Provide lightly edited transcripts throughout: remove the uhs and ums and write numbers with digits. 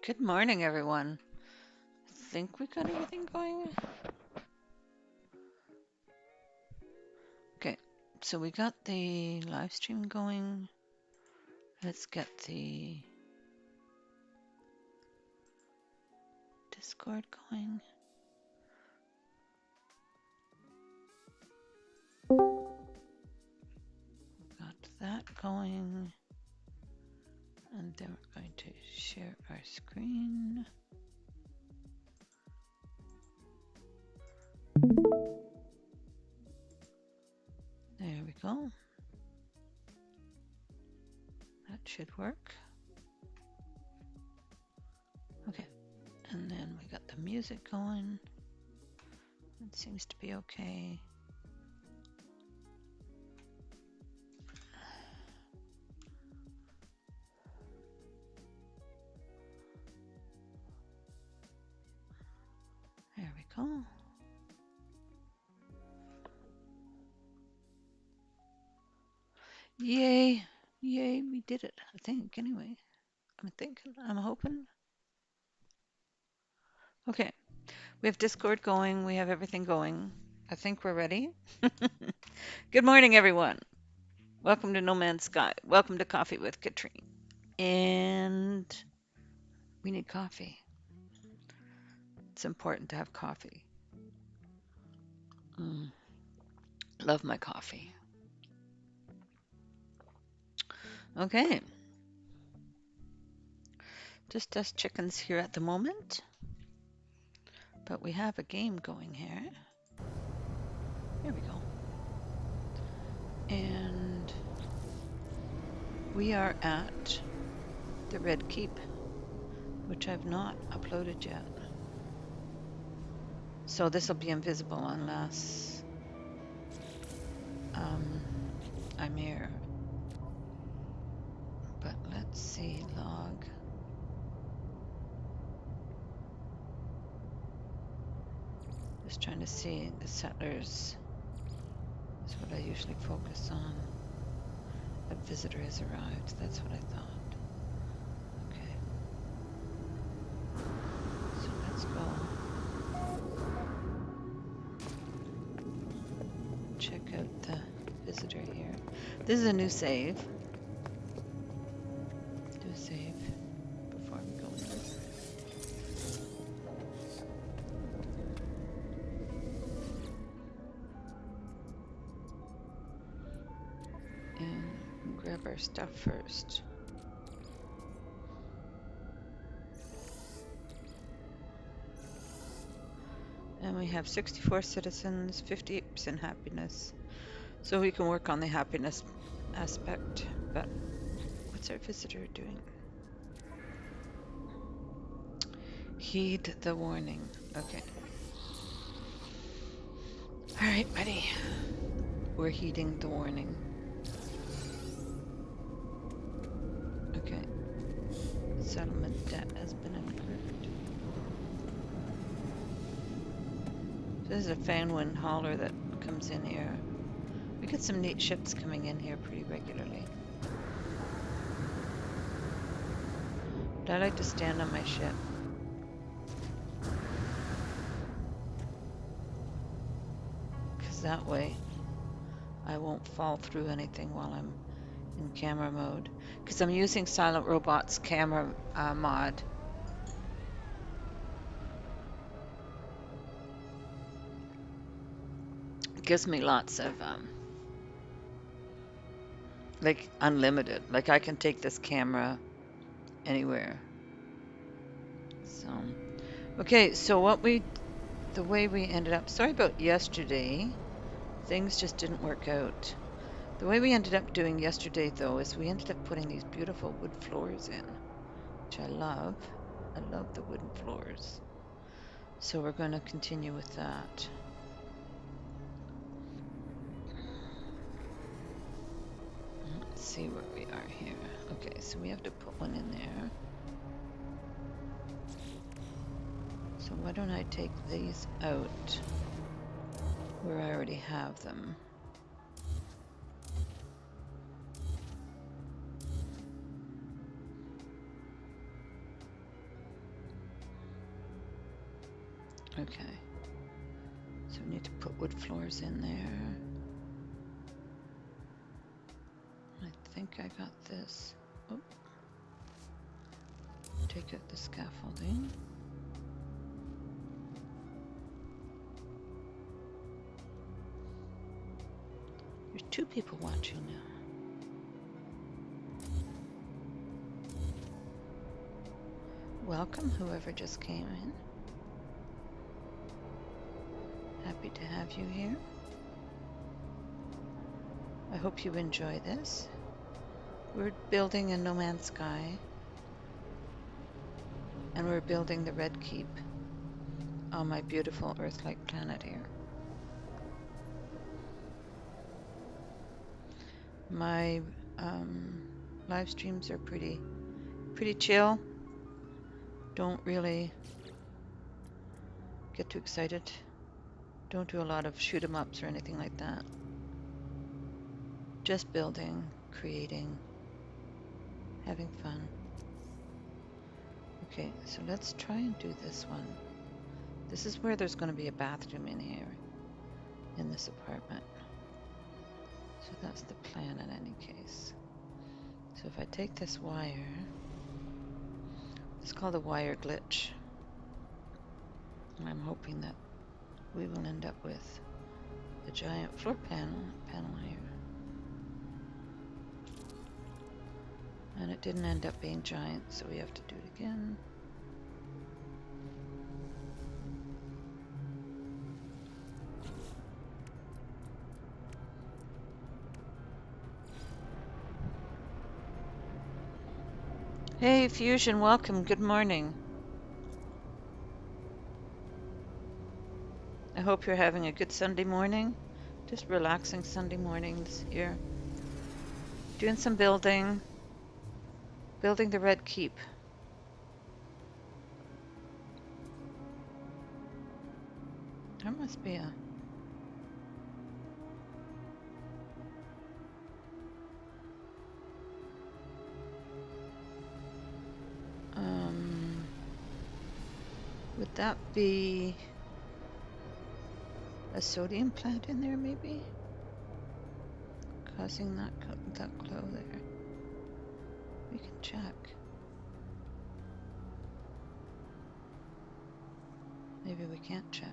Good morning, everyone. I think we got everything going. Okay, so we got the live stream going. Let's get the Discord going. Got that going. And then we're going to share our screen. There we go. That should work. Okay, and then we got the music going. It seems to be okay. There we go. Yay. Yay, we did it. I think, anyway. I'm hoping. Okay, we have Discord going. We have everything going. I think we're ready. Good morning, everyone. Welcome to No Man's Sky. Welcome to Coffee with Catrien. And we need coffee. It's important to have coffee. Love my coffee. Okay. Just us chickens here at the moment. But we have a game going here. Here we go. And we are at the Red Keep, which I've not uploaded yet. So this will be invisible unless I'm here. But let's see, log. Just trying to see the settlers is what I usually focus on. A visitor has arrived, that's what I thought. Okay. So let's go. Check out the visitor here. This is a new save. Do a save before we go in. And grab our stuff first. And we have 64 citizens, 58% happiness. So we can work on the happiness aspect. But what's our visitor doing? Heed the warning. Okay. All right, buddy. We're heeding the warning. Okay. Settlement debt has been incurred. This is a fan wind hauler that comes in here. We get some neat ships coming in here pretty regularly. But I like to stand on my ship. Because that way I won't fall through anything while I'm in camera mode. Because I'm using Silent Robot's camera mod. It gives me lots of, like, unlimited. Like, I can take this camera anywhere. So, okay, so the way we ended up, sorry about yesterday, things just didn't work out. The way we ended up doing yesterday, though, is we ended up putting these beautiful wood floors in, which I love. I love the wooden floors. So we're going to continue with that. Let's see where we are here. Okay, so we have to put one in there. So why don't I take these out where I already have them? Okay. So we need to put wood floors in there. I think I got this. Oh. Take out the scaffolding. There's 2 people watching now. Welcome, whoever just came in. Happy to have you here. I hope you enjoy this. We're building a No Man's Sky. And we're building the Red Keep on my beautiful Earth-like planet here. My live streams are pretty chill. Don't really get too excited. Don't do a lot of shoot 'em ups or anything like that. Just building, creating, having fun. Okay, so let's try and do this one. This is where there's going to be a bathroom in here, in this apartment. So that's the plan in any case. So if I take this wire, it's called a wire glitch. And I'm hoping that we will end up with a giant floor panel here. And it didn't end up being giant, so we have to do it again. Hey Fusion, welcome, good morning. I hope you're having a good Sunday morning. Just relaxing Sunday mornings here. Doing some building. Building the Red Keep. There must be a... would that be a sodium plant in there maybe? Causing that glow there. We can check. Maybe we can't check.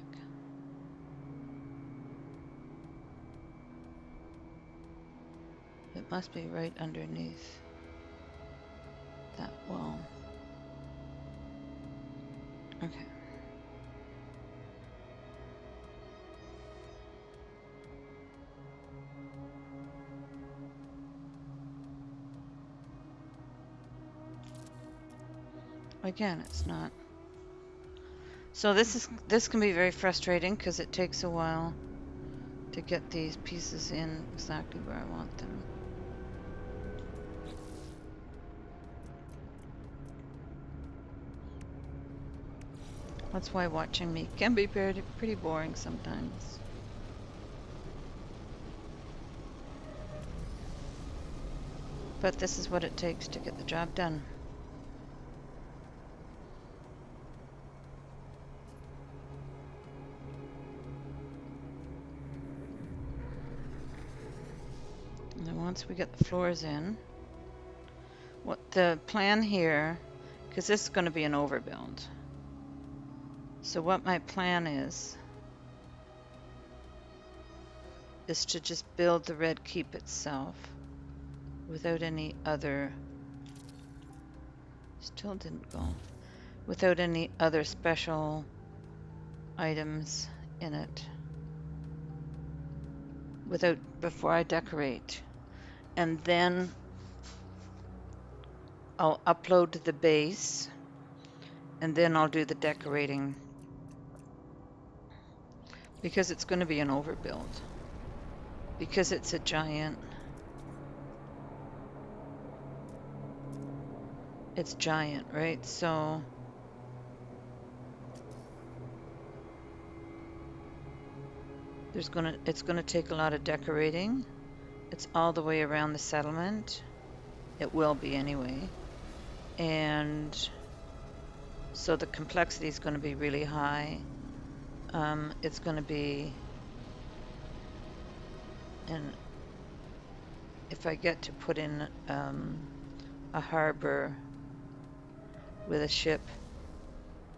It must be right underneath that wall. Okay. Again, it's not. So this can be very frustrating because it takes a while to get these pieces in exactly where I want them. That's why watching me can be pretty boring sometimes. But this is what it takes to get the job done. And then once we get the floors in, what the plan here, because this is going to be an overbuild. So what my plan is to just build the Red Keep itself without any other, still didn't go, without any other special items in it, before I decorate. And then I'll upload the base and then I'll do the decorating, because it's going to be an overbuild, because it's a giant, it's giant, right? So it's going to take a lot of decorating. It's all the way around the settlement. It will be anyway. And so the complexity is going to be really high. it's going to be, and if I get to put in a harbor with a ship,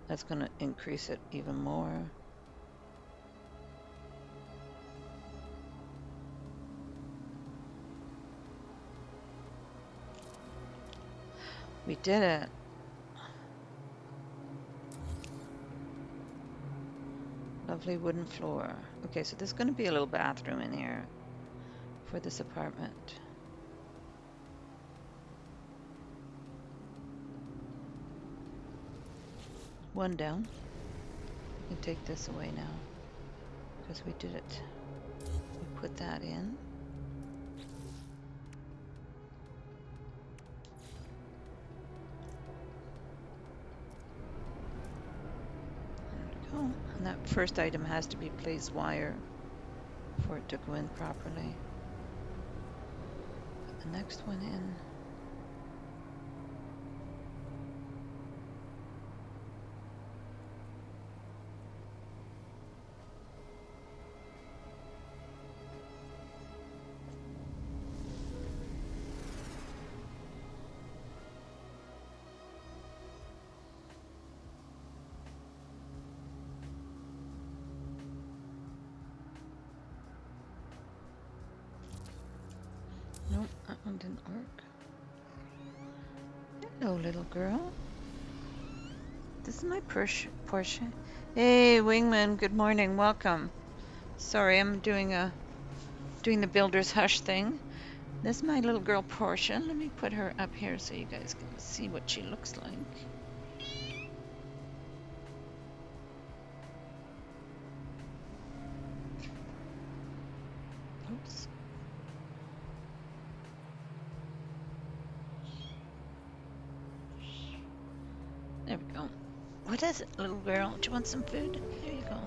that's going to increase it even more. We did it. Lovely wooden floor. Okay, so there's going to be a little bathroom in here for this apartment. One down. We can take this away now because we did it. We put that in. And that first item has to be placed wire for it to go in properly. Put the next one in. Nope, that one didn't work. Hello, little girl. This is my Porsche. Hey, Wingman. Good morning. Welcome. Sorry, I'm doing the builder's hush thing. This is my little girl Portia. Let me put her up here so you guys can see what she looks like. Oops. There we go. What is it, little girl? Do you want some food? There you go.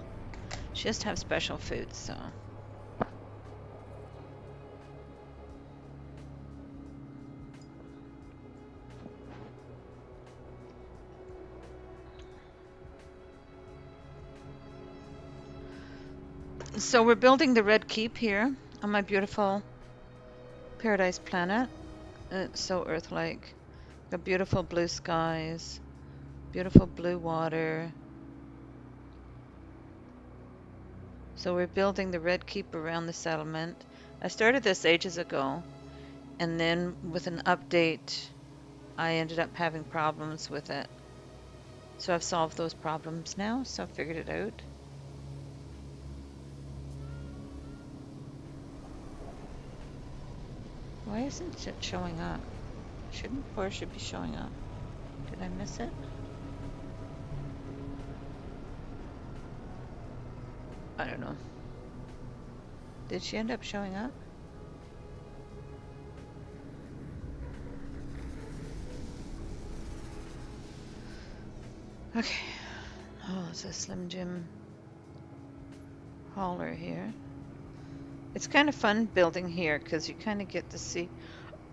She has to have special food, so. So we're building the Red Keep here on my beautiful paradise planet. It's so Earth-like. Got beautiful blue skies, beautiful blue water. So we're building the Red Keep around the settlement. I started this ages ago, and then with an update, I ended up having problems with it. So I've solved those problems now, so I've figured it out. Why isn't it showing up? Shouldn't Porsche be showing up? Did I miss it? I don't know. Did she end up showing up? Okay. Oh, it's a Slim Jim hauler here. It's kind of fun building here because you kind of get to see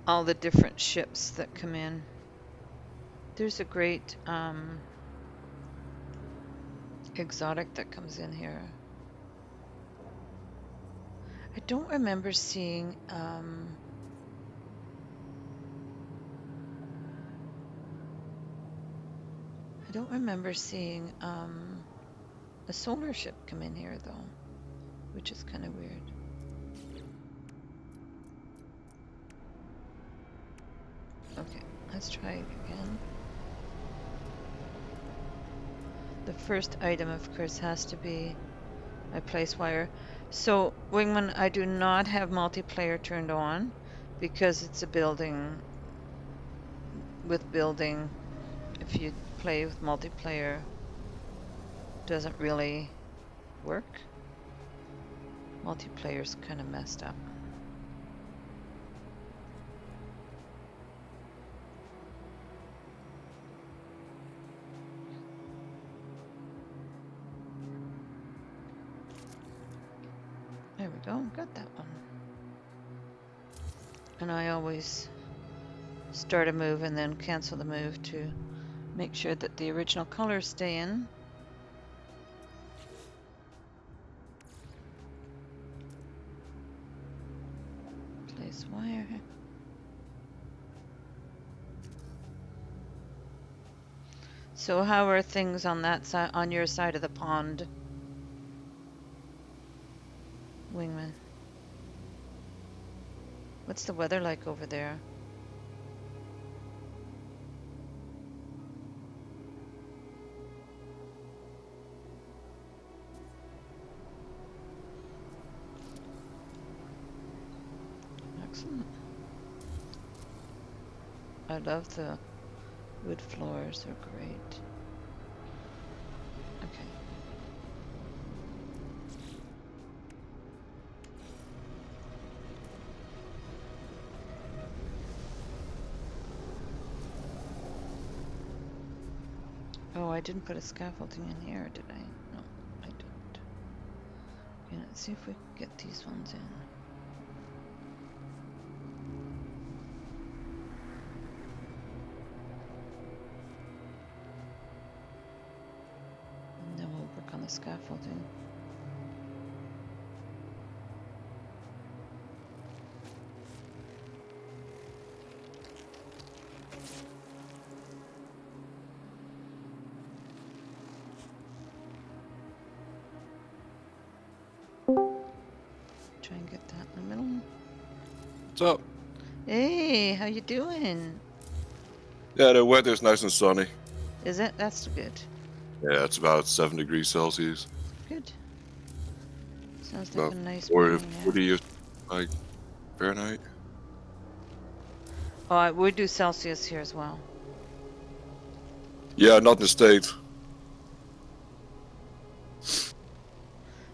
all the different ships that come in. There's a great exotic that comes in here. I don't remember seeing I don't remember seeing a solar ship come in here though, which is kind of weird. Okay, let's try it again. The first item, of course, has to be my place wire. So, Wingman, I do not have multiplayer turned on because it's a building. With building, if you play with multiplayer, doesn't really work. Multiplayer's kind of messed up. There we go, got that one. And I always start a move and then cancel the move to make sure that the original colors stay in. Jeez, why are... So how are things on that side, on your side of the pond, Wingman? What's the weather like over there? Excellent. I love the wood floors, they're great. Okay. Oh, I didn't put a scaffolding in here, did I? No, I didn't. Okay, let's see if we can get these ones in. And then we'll work on the scaffolding. Try and get that in the middle. What's up? Hey, how you doing? Yeah, the weather's nice and sunny. Is it? That's good. Yeah, it's about 7 degrees Celsius. Good. Sounds like About a nice 40, morning, yeah. 40 like Fahrenheit. Oh, we do Celsius here as well. Yeah, not in the States.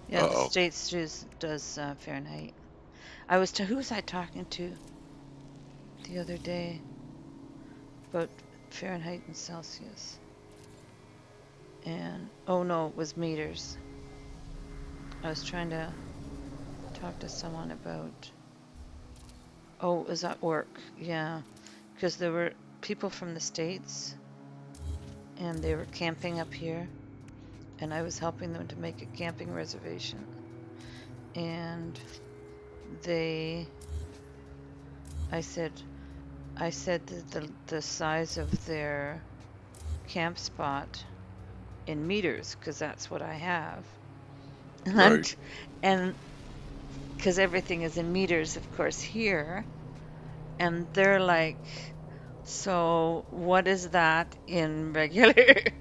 Yeah, the States does Fahrenheit. Who was I talking to the other day about Fahrenheit and Celsius? And, oh no, it was meters. I was trying to talk to someone about, oh, it was at work, yeah. Because there were people from the States and they were camping up here. And I was helping them to make a camping reservation. And I said that the size of their camp spot in meters, because that's what I have. Right. And because everything is in meters, of course, here. And they're like, so what is that in regular?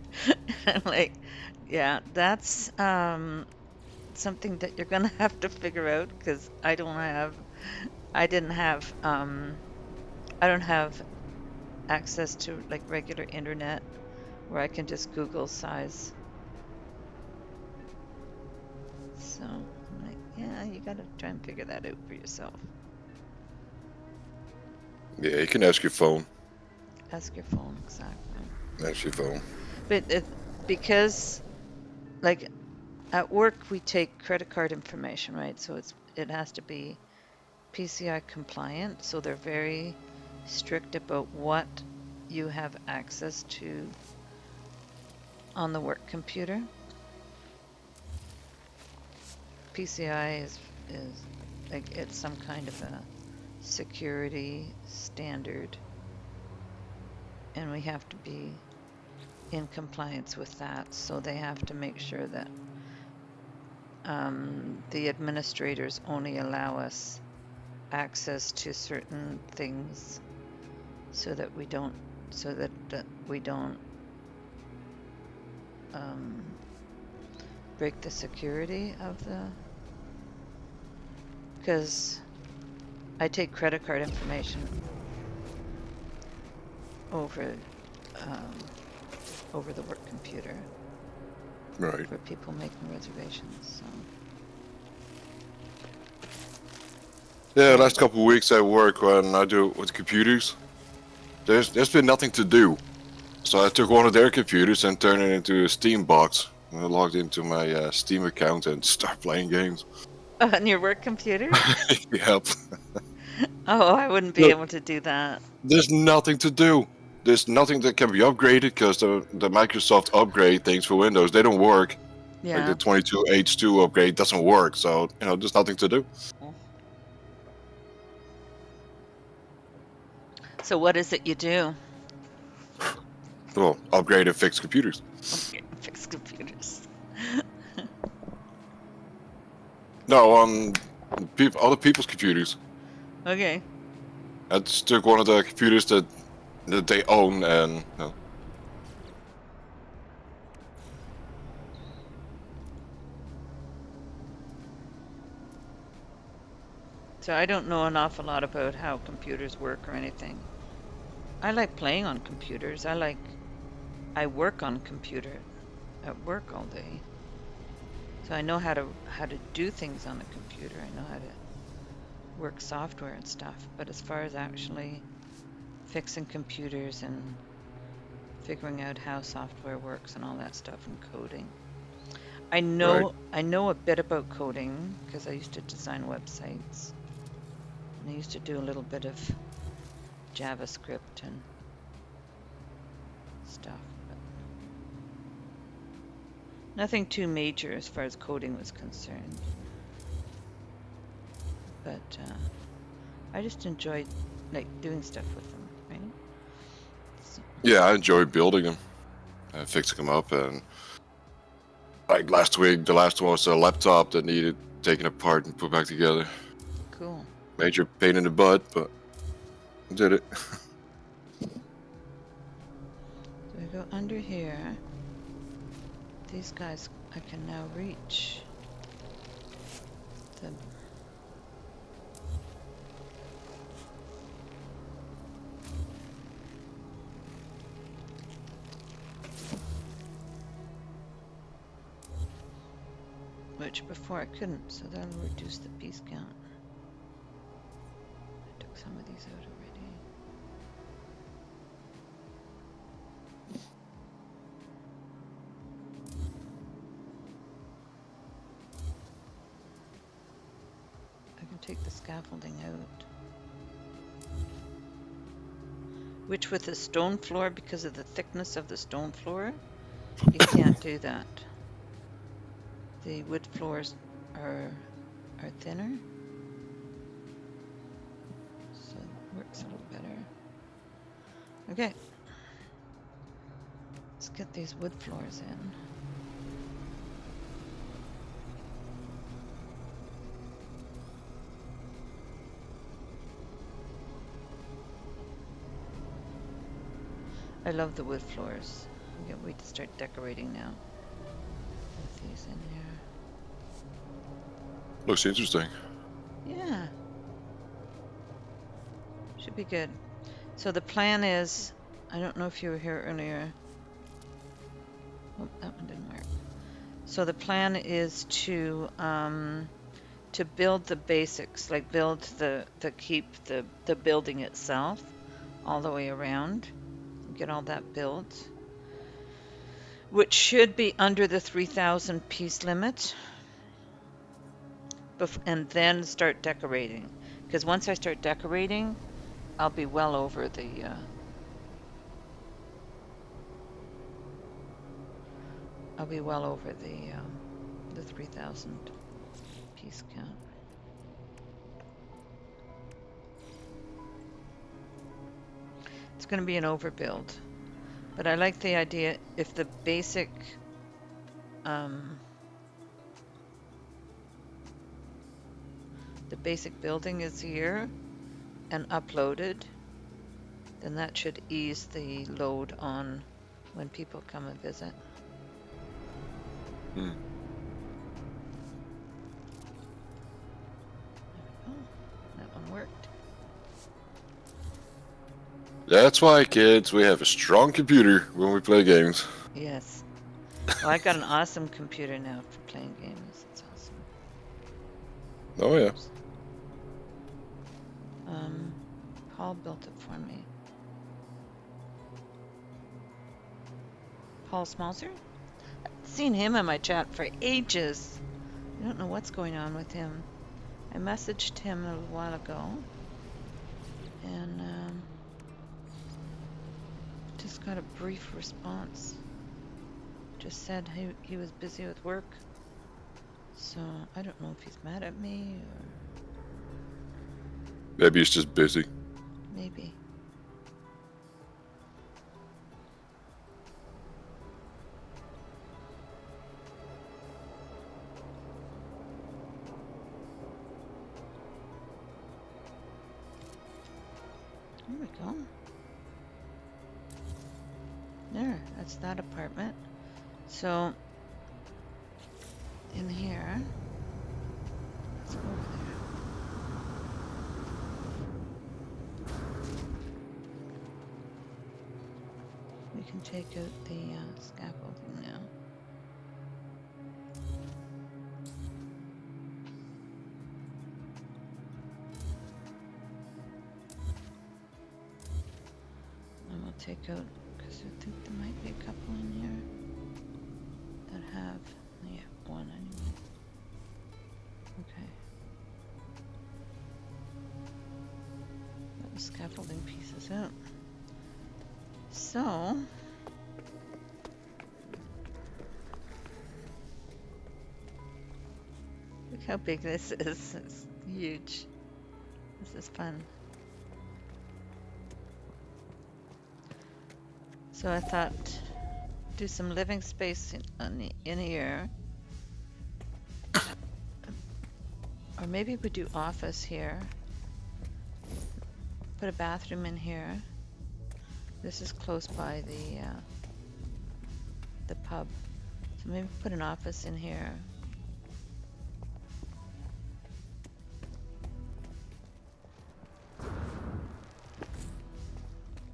I'm like, yeah, that's something that you're gonna have to figure out, because I don't have access to like regular internet where I can just Google size. So I'm like, yeah, you gotta try and figure that out for yourself. Yeah, you can ask your phone. Ask your phone, exactly. Ask your phone. But because, like, at work we take credit card information, right? So it has to be PCI compliant. So they're very strict about what you have access to on the work computer. PCI is like, it's some kind of a security standard, and we have to be in compliance with that. So they have to make sure that the administrators only allow us access to certain things, so that we don't break the security of the, because I take credit card information over the work computer. Right. For people making reservations. So. Yeah, last couple of weeks at work when I do with computers, there's been nothing to do. So I took one of their computers and turned it into a Steam box. And I logged into my Steam account and started playing games. On your work computer? Yep. Oh, I wouldn't be able to do that. There's nothing to do. There's nothing that can be upgraded, because the Microsoft upgrade things for Windows, they don't work. Yeah. Like the 22H2 upgrade doesn't work, so there's nothing to do. So what is it you do? Well, upgrade and fix computers. Okay, fix computers. No, on other people's computers. Okay. I just took one of the computers that they own and So I don't know an awful lot about how computers work or anything. I like playing on computers. I work on computer at work all day. So I know how to do things on a computer. I know how to work software and stuff. But as far as actually fixing computers and figuring out how software works and all that stuff and coding. I right. know a bit about coding because I used to design websites. And I used to do a little bit of JavaScript and stuff, but nothing too major as far as coding was concerned. But I just enjoyed like doing stuff with them, right? So, Yeah, I enjoy building them and fixing them up. And like last week, the last one was a laptop that needed taken apart and put back together. cool. Major pain in the butt, but I did it. So we go under here. These guys I can now reach. The which before I couldn't, so that'll reduce the piece count. I took some of these out already. I can take the scaffolding out. Which with the stone floor, because of the thickness of the stone floor, you can't do that. The wood floors are thinner, so it works a little better. Okay, let's get these wood floors in. I love the wood floors. I can't wait to start decorating now. Put these in here. Looks interesting. Yeah. Should be good. So the plan is, I don't know if you were here earlier. Oh, that one didn't work. So the plan is to build the basics, like build keep the building itself all the way around. Get all that built. Which should be under the 3,000 piece limit. And then start decorating. Because once I start decorating, I'll be well over the 3,000 piece count. It's going to be an overbuild, but I like the idea if the basic building is here and uploaded, then that should ease the load on when people come and visit. Hmm. Oh, that one worked. That's why, kids, we have a strong computer when we play games. Yes. Well, I got an awesome computer now for playing games. It's awesome. Oh yeah. Paul built it for me. Paul Smalzer? I've seen him in my chat for ages. I don't know what's going on with him. I messaged him a while ago, and just got a brief response. Just said he was busy with work. So I don't know if he's mad at me or Maybe he's just busy. maybe. we go. There, that's that apartment. So, in here, let's go over there. We can take out the scaffolding now. And we'll take out, because I think there might be a couple in here that have, yeah, one anyway. Okay. That was scaffolding pieces out. So, look how big this is. It's huge. This is fun. So I thought, do some living space in here. Or maybe we do office here. Put a bathroom in here. This is close by the pub. So maybe put an office in here.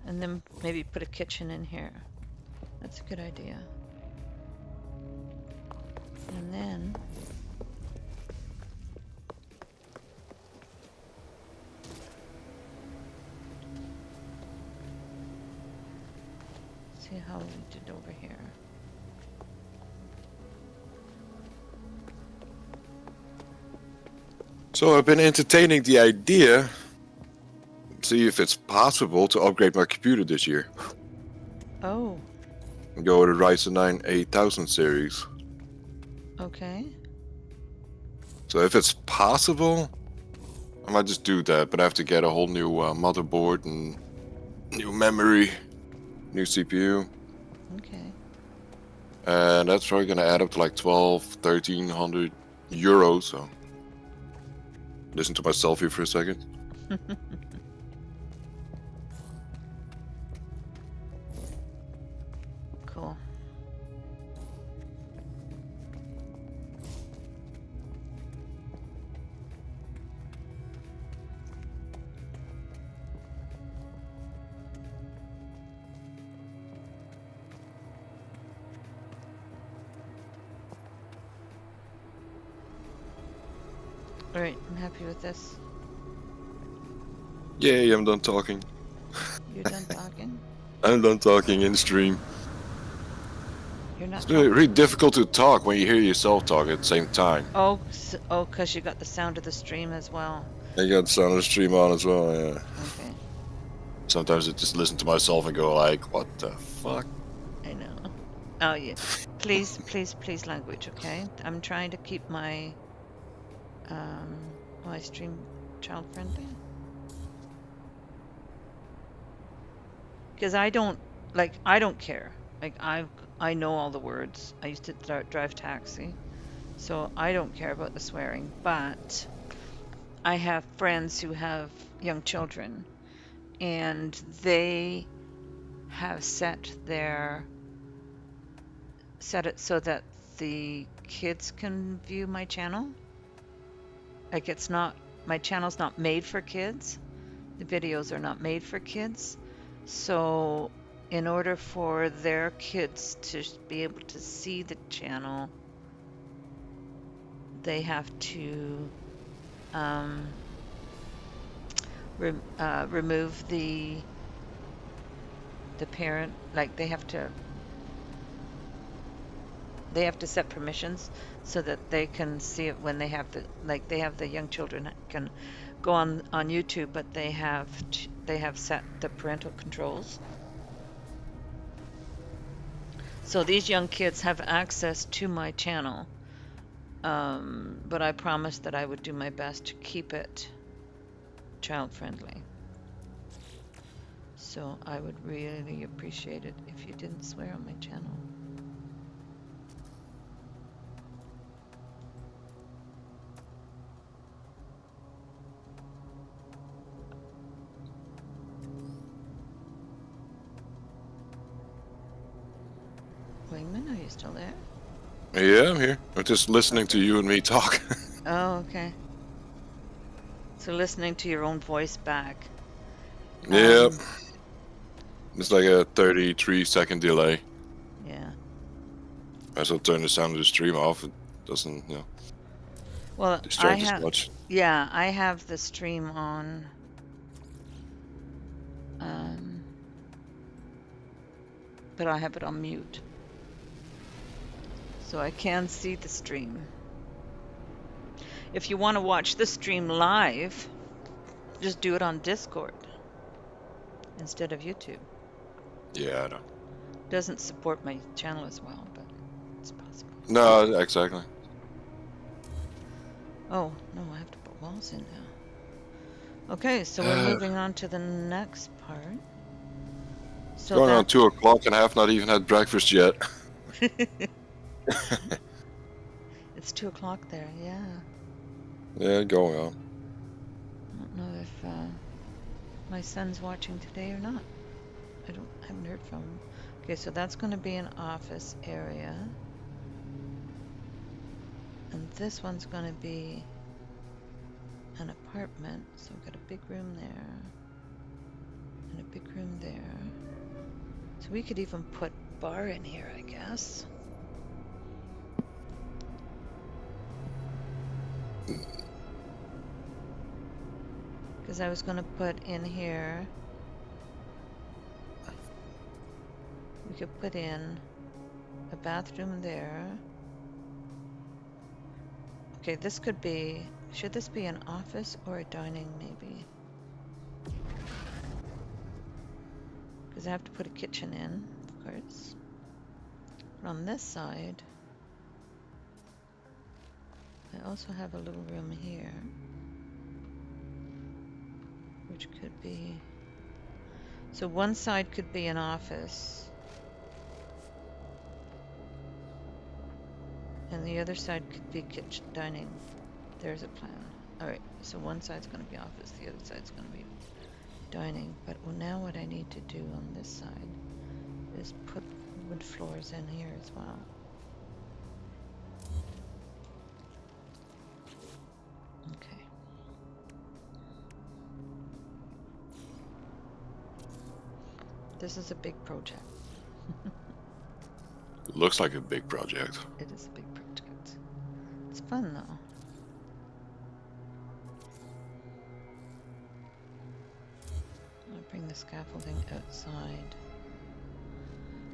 And then maybe put a kitchen in here. That's a good idea. And then see how we did over here. So I've been entertaining the idea, see if it's possible to upgrade my computer this year. Oh, And go with the Ryzen 9 8000 series. okay. So if it's possible, I might just do that, but I have to get a whole new motherboard and new memory, new CPU. Okay. And that's probably gonna add up to like 1300 euros, so listen to myself here for a second. Cool. All right, I'm happy with this. Yay, I'm done talking. You're done talking? I'm done talking in stream. You're not It's talking? really difficult to talk when you hear yourself talk at the same time. Oh, oh, because you got the sound of the stream as well. And you got the sound of the stream on as well, yeah. Okay. Sometimes I just listen to myself and go like, what the fuck? I know. Oh, yeah. Please, please, please language, okay? I'm trying to keep my my stream child friendly. Because I don't care. Like I know all the words. I used to drive taxi. So I don't care about the swearing, but I have friends who have young children and they have set it so that the kids can view my channel. Like my channel's not made for kids. The videos are not made for kids. So in order for their kids to be able to see the channel, they have to remove the parent, like they have to set permissions so that they can see it when they have the young children can go on YouTube, but they have set the parental controls. So these young kids have access to my channel, but I promised that I would do my best to keep it child friendly. So I would really appreciate it if you didn't swear on my channel. Wingman, are you still there? Yeah, I'm here. I'm just listening to you and me talk. Oh, okay. So listening to your own voice back. Yeah, it's like a 33-second delay. Yeah. As I'll turn the sound of the stream off, it doesn't, Well, distract as much. yeah, I have the stream on. But I have it on mute. So I can see the stream. If you want to watch the stream live, just do it on Discord instead of YouTube. Yeah, I know. Doesn't support my channel as well, but it's possible. No, exactly. Oh, no, I have to put walls in now. Okay, so we're moving on to the next part. It's So going on 2 o'clock and I have not even had breakfast yet. It's 2 o'clock there, yeah. Yeah, going on. I don't know if my son's watching today or not. I haven't heard from him. Okay, so that's going to be an office area. And this one's going to be an apartment. So we've got a big room there. And a big room there. So we could even put bar in here, I guess. Because I was going to put in here. We could put in a bathroom there. Okay, this could be, should this be an office or a dining maybe? Because I have to put a kitchen in, of course. But on this side, I also have a little room here, which could be, so one side could be an office, and the other side could be kitchen, dining. There's a plan. All right, so one side's going to be office, the other side's going to be dining. But now what I need to do on this side is put wood floors in here as well. Okay. This is a big project. It looks like a big project. It is a big project. It's fun though. I'll bring the scaffolding outside.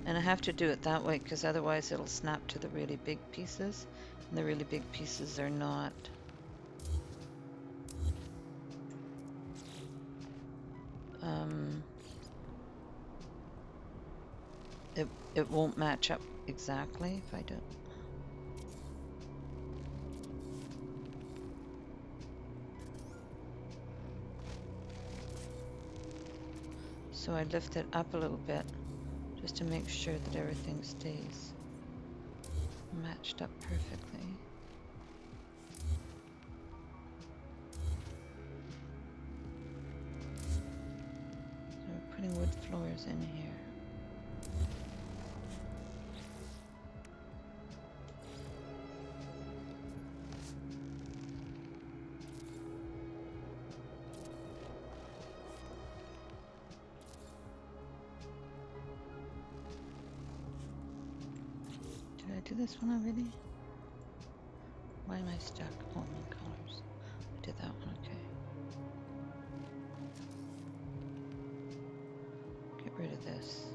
And I have to do it that way because otherwise it'll snap to the really big pieces. And the really big pieces are not it won't match up exactly if I don't. So I lift it up a little bit just to make sure that everything stays matched up perfectly. So we're putting wood floors in here. Did I do this one already? Why am I stuck? Oh, I'm in colors. I did that one, okay. Get rid of this.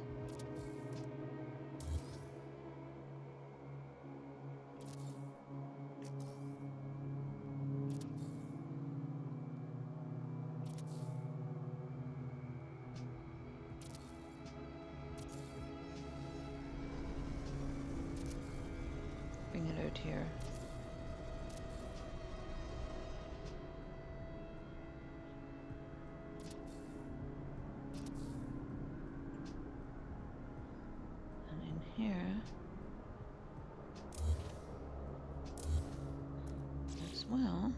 Bring it out here. And in here as well.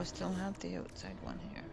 I still have the outside one here.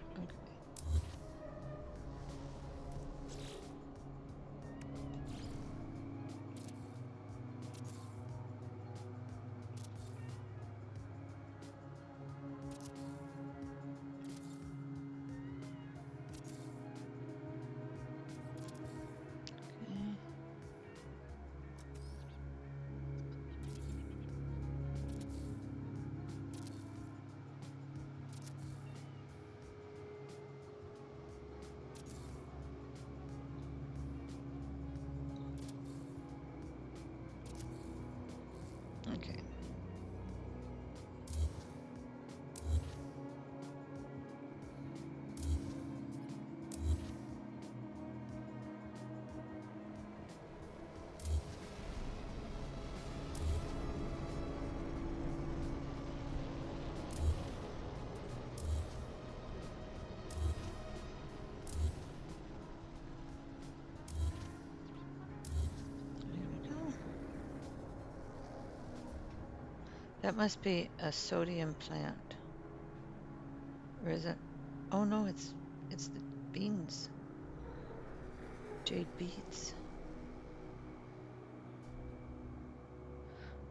Okay. Okay. There we go. That must be a sodium plant. Or is it? Oh no, it's the beans. Jade beads.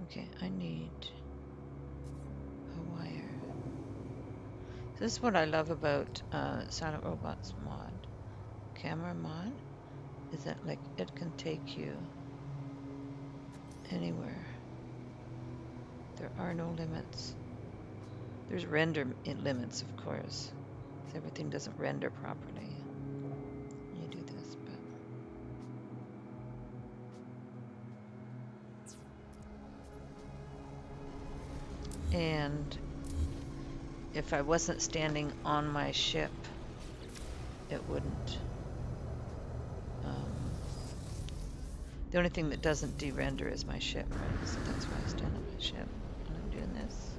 Okay, I need a wire. This is what I love about Silent Robots mod, camera mod, is that like it can take you anywhere. There are no limits. There's render limits, of course, because everything doesn't render properly. You do this, but and if I wasn't standing on my ship, it wouldn't. The only thing that doesn't de-render is my ship, right? So that's why I stand on my ship when I'm doing this.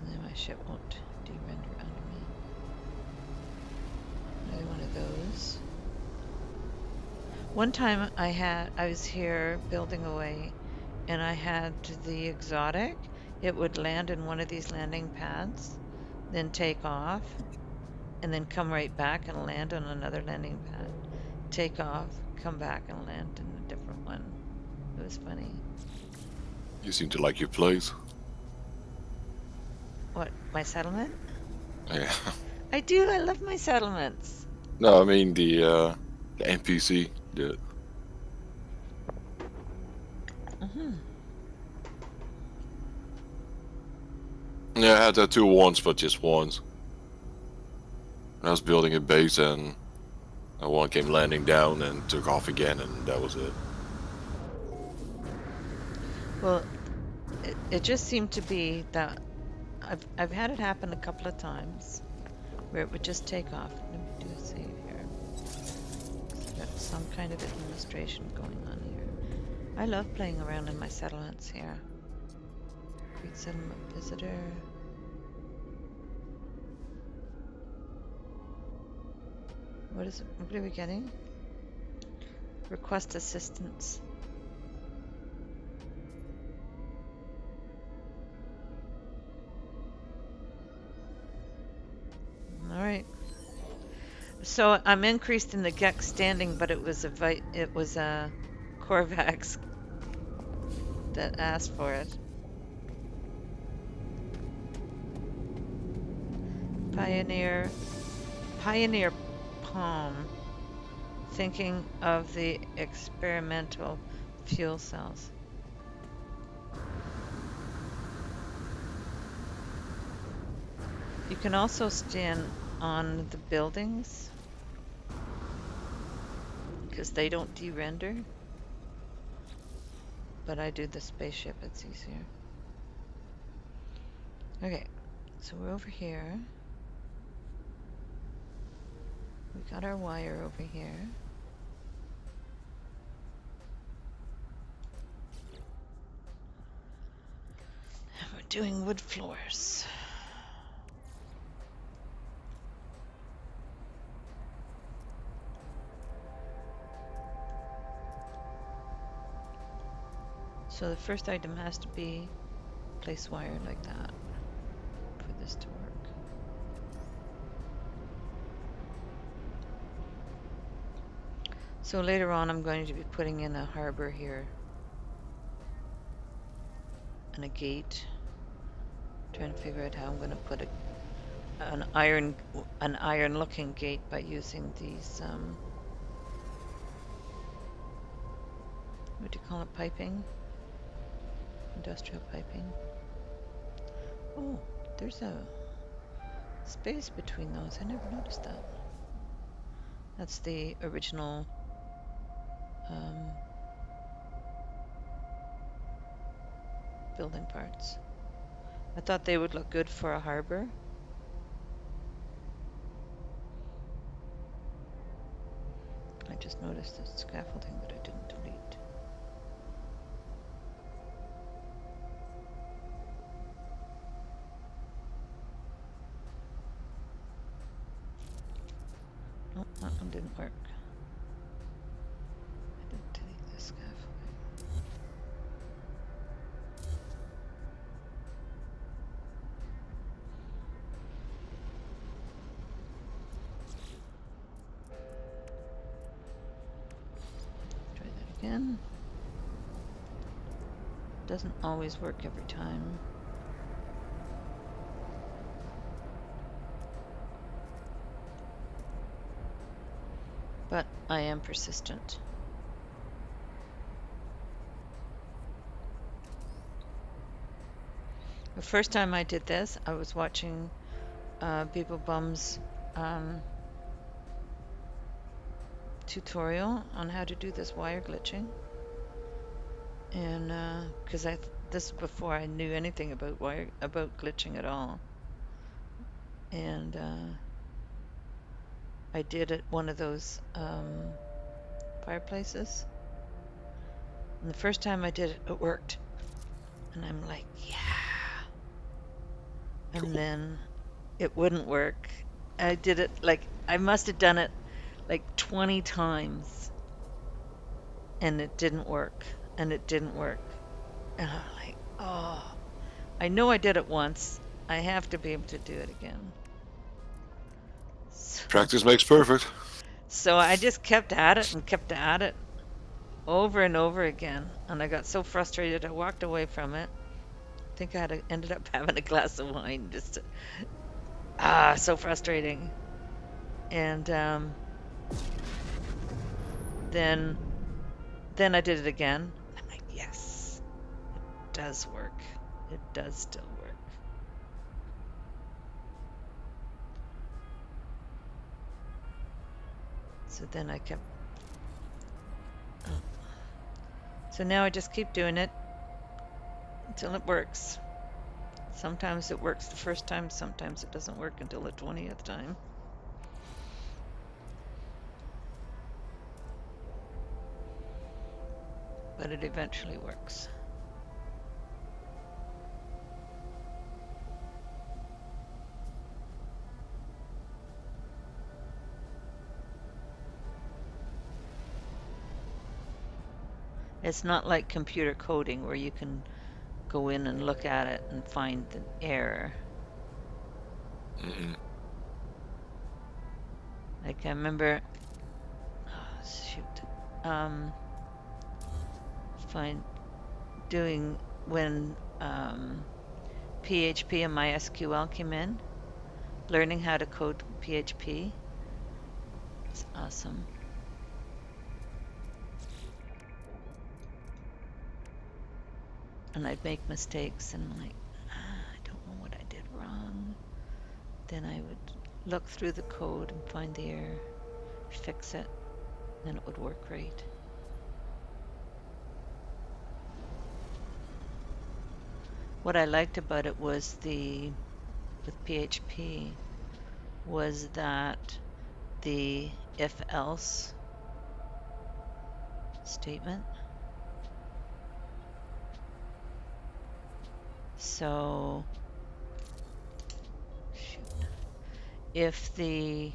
And then my ship won't de-render under me. Another one of those. One time I was here building away and I had the exotic. It would land in one of these landing pads, then take off, and then come right back and land on another landing pad. Take off, come back and land in a different one. It was funny. You seem to like your place. What, my settlement? Yeah. I do, I love my settlements. No, I mean the NPC. The Yeah, I had that too once, but just once. I was building a base and one came landing down and took off again, and that was it. Well, it just seemed to be that I've had it happen a couple of times where it would just take off. Let me do a save here. I've got some kind of administration going on here. I love playing around in my settlements here. Great settlement visitor. What is it? What are we getting? Request assistance. All right. So I'm increased in the Gex standing, but it was a Corvax that asked for it. Pioneer Palm, thinking of the experimental fuel cells. You can also stand on the buildings because they don't de-render, but I do the spaceship, it's easier. Okay, so we're over here. We got our wire over here. And we're doing wood floors. So the first item has to be place wire like that. Put this to work. So later on, I'm going to be putting in a harbor here and a gate. Trying to figure out how I'm going to put an iron-looking gate by using these what do you call it? Piping, industrial piping. Oh, there's a space between those. I never noticed that. That's the original building parts. I thought they would look good for a harbor. I just noticed the scaffolding that I didn't delete. Nope, that one didn't work. I didn't delete the scaffolding. Try that again. Doesn't always work every time. But I am persistent. The first time I did this, I was watching People Bum's tutorial on how to do this wire glitching. And because this is before I knew anything about glitching at all. And I did it one of those fireplaces. And the first time I did it, it worked. And I'm like, yeah. And Cool. then it wouldn't work. I did it like, I must have done it like 20 times. And it didn't work. And it didn't work. And I'm like, oh, I know I did it once. I have to be able to do it again. Practice makes perfect. So I just kept at it and kept at it over and over again. And I got so frustrated, I walked away from it. I think I ended up having a glass of wine. Just so frustrating. And then I did it again. I'm like, yes, it does work. It does still work. So then I kept. So now I just keep doing it until it works. Sometimes it works the first time, sometimes it doesn't work until the 20th time. But it eventually works. It's not like computer coding where you can go in and look at it and find the error. Mm-mm. Like I remember, doing when PHP and MySQL came in, learning how to code PHP. It's awesome. And I'd make mistakes and I'm like, I don't know what I did wrong. Then I would look through the code and find the error, fix it, then it would work right. What I liked about it was with PHP, was that the if-else statement. So, if the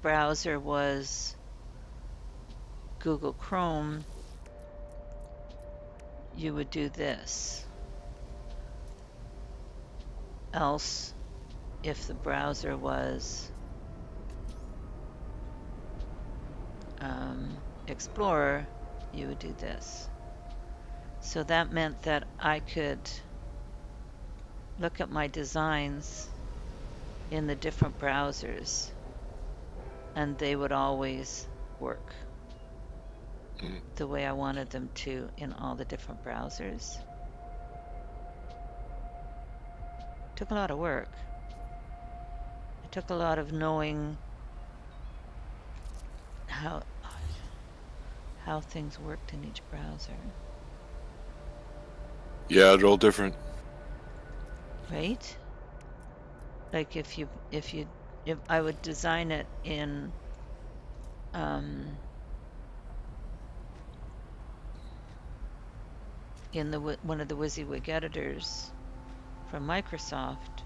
browser was Google Chrome, you would do this. else, if the browser was Explorer, you would do this. So that meant that I could look at my designs in the different browsers, and they would always work the way I wanted them to in all the different browsers. It took a lot of work. It took a lot of knowing how things worked in each browser. Yeah, they're all different. Right? Like if I would design it in one of the WYSIWYG editors from Microsoft,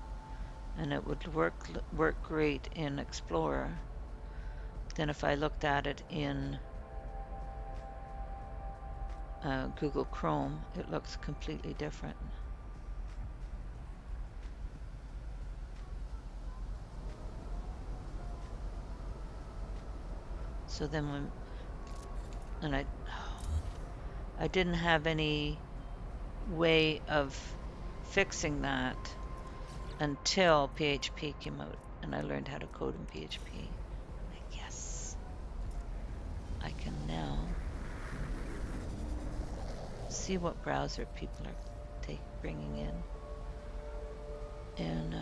and it would work great in Explorer. Then if I looked at it in Google Chrome, it looks completely different. So then I didn't have any way of fixing that until PHP came out, and I learned how to code in PHP. Like, yes, I can now see what browser people are bringing in. And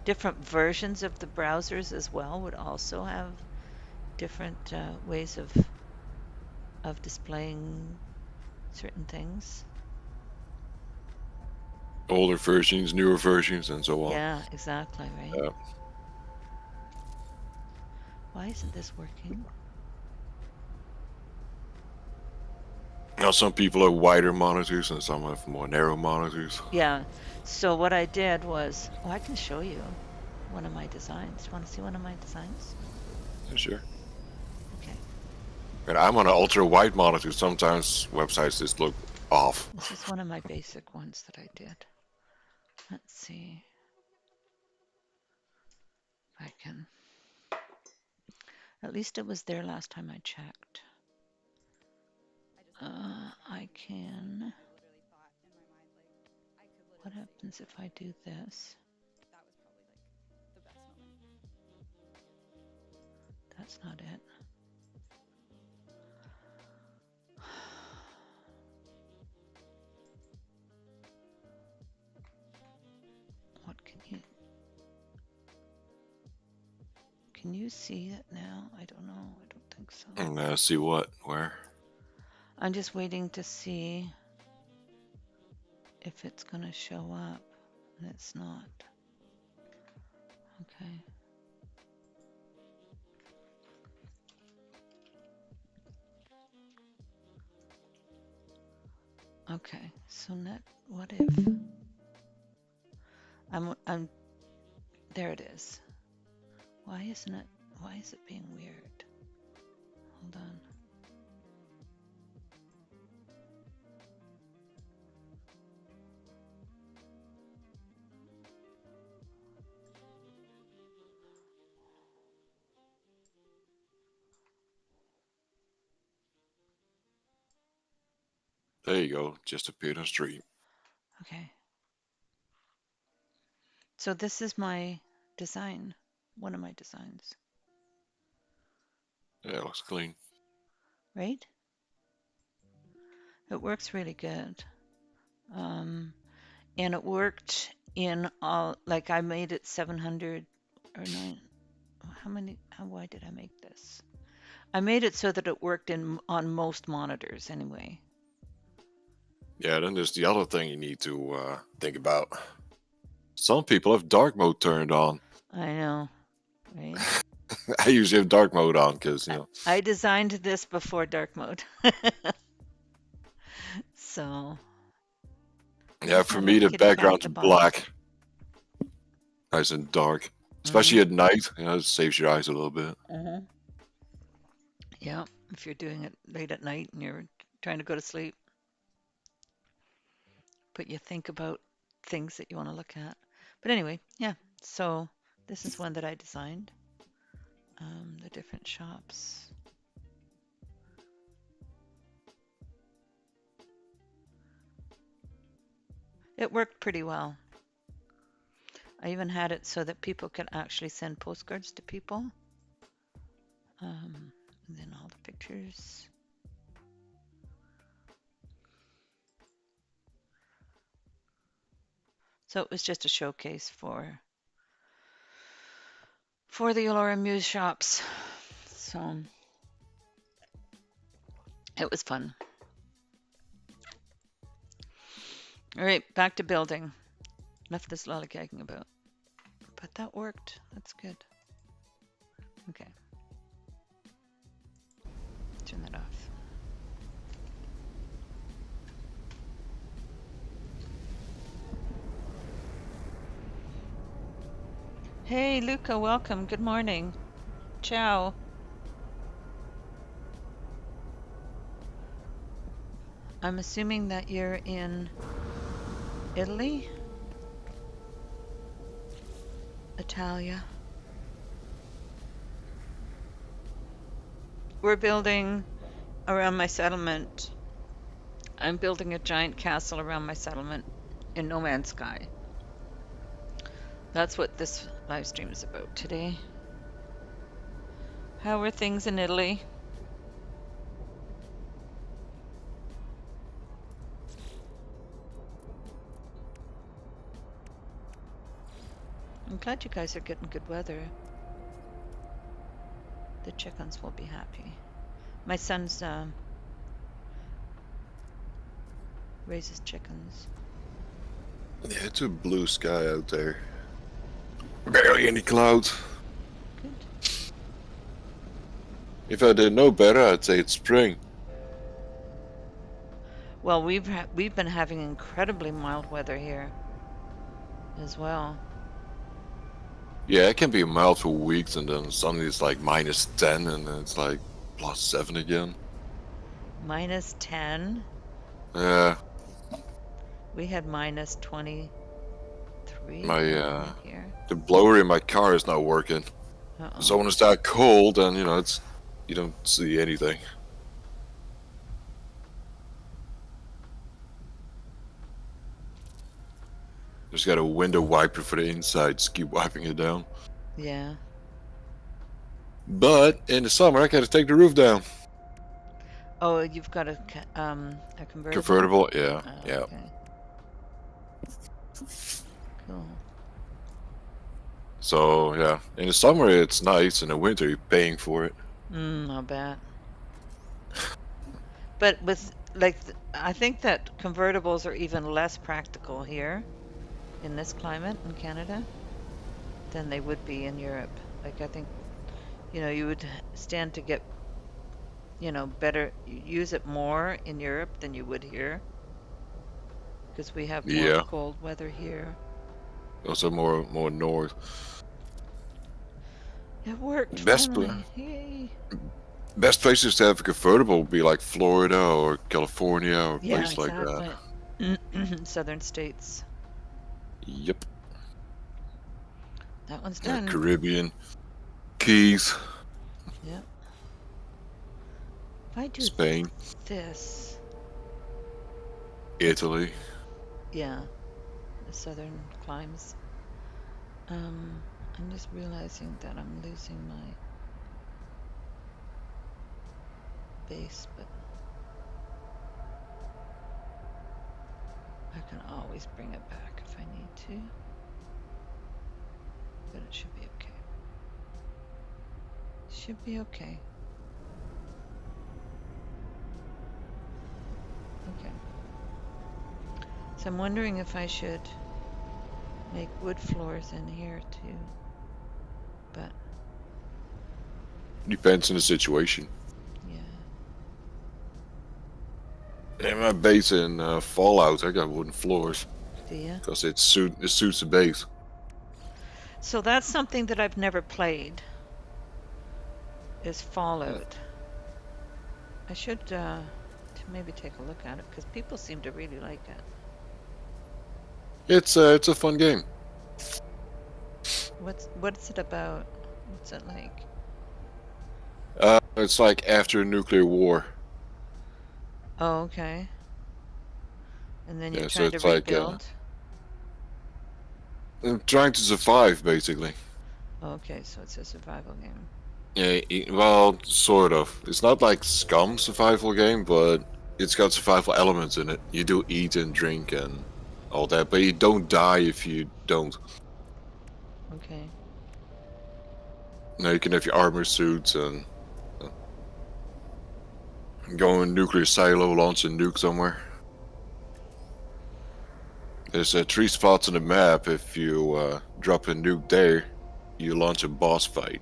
different versions of the browsers as well would also have different ways of displaying certain things. Older versions, newer versions, and so on. Yeah, exactly, right? Yeah. Why isn't this working? Now, some people have wider monitors and some have more narrow monitors. Yeah. So what I did was, I can show you one of my designs. Do you want to see one of my designs? Yeah, sure. Okay. And I'm on an ultra wide monitor. Sometimes websites just look off. This is one of my basic ones that I did. Let's see if I can. At least it was there last time I checked. I can. What happens if I do this? That's not it. What can you see it now? I don't know. I don't think so. See what? Where? I'm just waiting to see if it's going to show up, and it's not. Okay. Okay, so what if I'm there it is. Why is it being weird? Hold on. There you go. Just appeared on stream. Okay. So this is my design, one of my designs. Yeah, it looks clean. Right? It works really good. And it worked in all, like I made it 700 or 9. How wide did I make this? I made it so that it worked on most monitors anyway. Yeah, then there's the other thing you need to think about. Some people have dark mode turned on. I know, right? I usually have dark mode on because, you know. I designed this before dark mode. So. Yeah, for me, the background's black. Nice and dark. Especially at night. You know, it saves your eyes a little bit. Yeah, if you're doing it late at night and you're trying to go to sleep. But you think about things that you want to look at. But anyway, yeah. So this is one that I designed. The different shops. It worked pretty well. I even had it so that people could actually send postcards to people. And then all the pictures. So it was just a showcase for the Elora Muse shops. So it was fun. All right, back to building. Enough of this lollygagging about. But that worked. That's good. Okay. Turn that off. Hey, Luca, welcome. Good morning. Ciao. I'm assuming that you're in Italy? Italia. We're building around my settlement. I'm building a giant castle around my settlement in No Man's Sky. That's what this live stream is about today. How are things in Italy? I'm glad you guys are getting good weather. The chickens will be happy. My son's raises chickens. Yeah, it's a blue sky out there. Barely any clouds. Good. If I didn't know better, I'd say it's spring. Well, we've been having incredibly mild weather here as well. Yeah, it can be mild for weeks, and then suddenly it's like -10, and then it's like +7 again. -10? Yeah. We had -23 My here. the blower in my car is not working. Uh-oh. So when it's that cold, then you don't see anything. Just got a window wiper for the inside, just keep wiping it down. Yeah. But in the summer, I gotta take the roof down. Oh, you've got a convertible? Convertible, yeah, Oh, yeah. okay. Cool. So yeah, in the summer it's nice, in the winter you're paying for it. I'll bet. But with I think that convertibles are even less practical here in this climate in Canada than they would be in Europe. Like I think, you would stand to get, better, use it more in Europe than you would here. Because we have more cold weather here. Also more north. It worked finally. Yay. Best places to have a convertible would be like Florida or California or places like that. Southern states. Yep. That one's done. Caribbean, Keys. Yep. If I do Spain, this, Italy. Yeah, the southern climes. I'm just realizing that I'm losing my base, but I can always bring it back if I need to. But it should be okay. Should be okay. Okay. So I'm wondering if I should make wood floors in here too. But Depends on the situation. Yeah. In my base in Fallout, I got wooden floors. Do you? Because it suits the base. So that's something that I've never played. Is Fallout. I should maybe take a look at it because people seem to really like it. It's a fun game. What's it about? What's it like? It's like after a nuclear war. Oh, okay. And then you're Yeah, so trying to it's like rebuild? trying to survive basically. Okay, so it's a survival game. Yeah, well, sort of. It's not like Scum survival game, but it's got survival elements in it. You do eat and drink and all that, but you don't die if you don't. Okay. Now you can have your armor suits and uh, go in a nuclear silo, launch a nuke somewhere. There's 3 spots on the map. If you drop a nuke there, you launch a boss fight.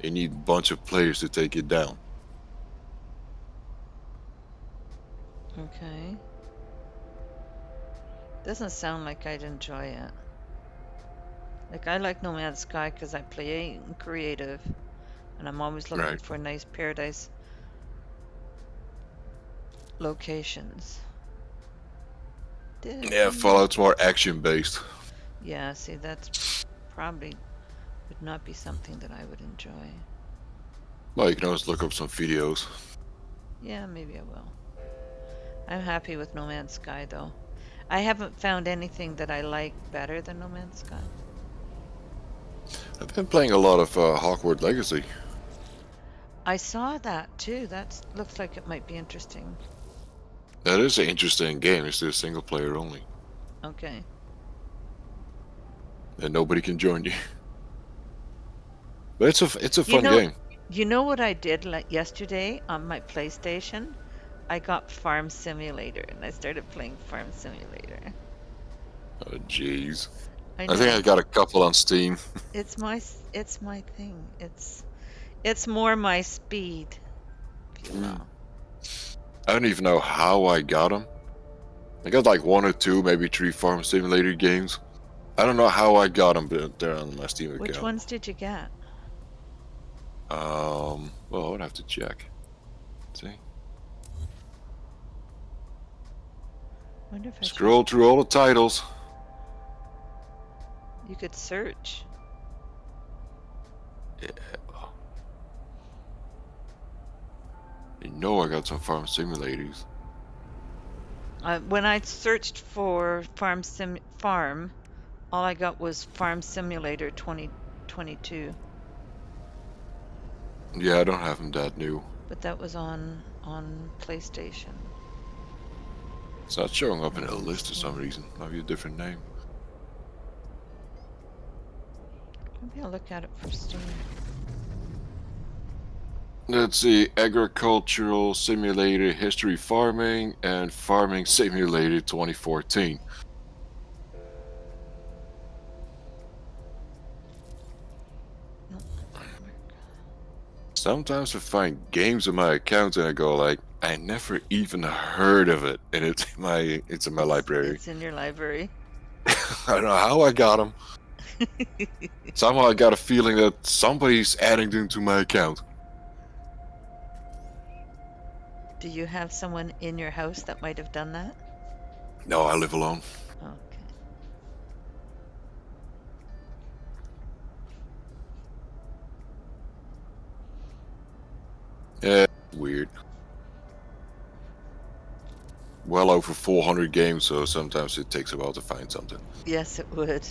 You need a bunch of players to take it down. Okay. Doesn't sound like I'd enjoy it. Like, I like No Man's Sky because I play in creative, and I'm always looking Right. for nice paradise locations. Yeah, Fallout's more action based. Yeah, see, that's probably would not be something that I would enjoy. Well, you can always look up some videos. Yeah, maybe I will. I'm happy with No Man's Sky, though. I haven't found anything that I like better than No Man's Sky. I've been playing a lot of Hogwarts Legacy. I saw that too. That looks like it might be interesting. That is an interesting game. It's still single player only, Okay. and nobody can join you. But it's a You fun know, game. you know what I did like yesterday on my PlayStation? I got Farm Simulator and I started playing Farm Simulator. Oh jeez. I I think I know. got a couple on Steam. It's my thing. It's more my speed, if you will. I don't even know how I got them. I got like 1 or 2, maybe 3 Farm Simulator games. I don't know how I got them, but they're on my Steam Which account. ones did you get? Well, I would have to check. See? Wonder if I should. Scroll through all the titles. You could search. Yeah. You know I got some Farm Simulators. When I searched for farm, all I got was Farm Simulator 2022. Yeah, I don't have them that new. But that was on PlayStation. It's not showing up in a list for some reason. Might be a different name. Maybe I'll look at it for Steam. Let's see, Agricultural Simulator History Farming and Farming Simulator 2014. Nope. Sometimes I find games on my account and I go like, I never even heard of it, and it's in my library. It's in your library. I don't know how I got them. Somehow I got a feeling that somebody's adding them to my account. Do you have someone in your house that might have done that? No, I live alone. Okay. Yeah, weird. Well over 400 games, so sometimes it takes a while to find something. Yes, it would.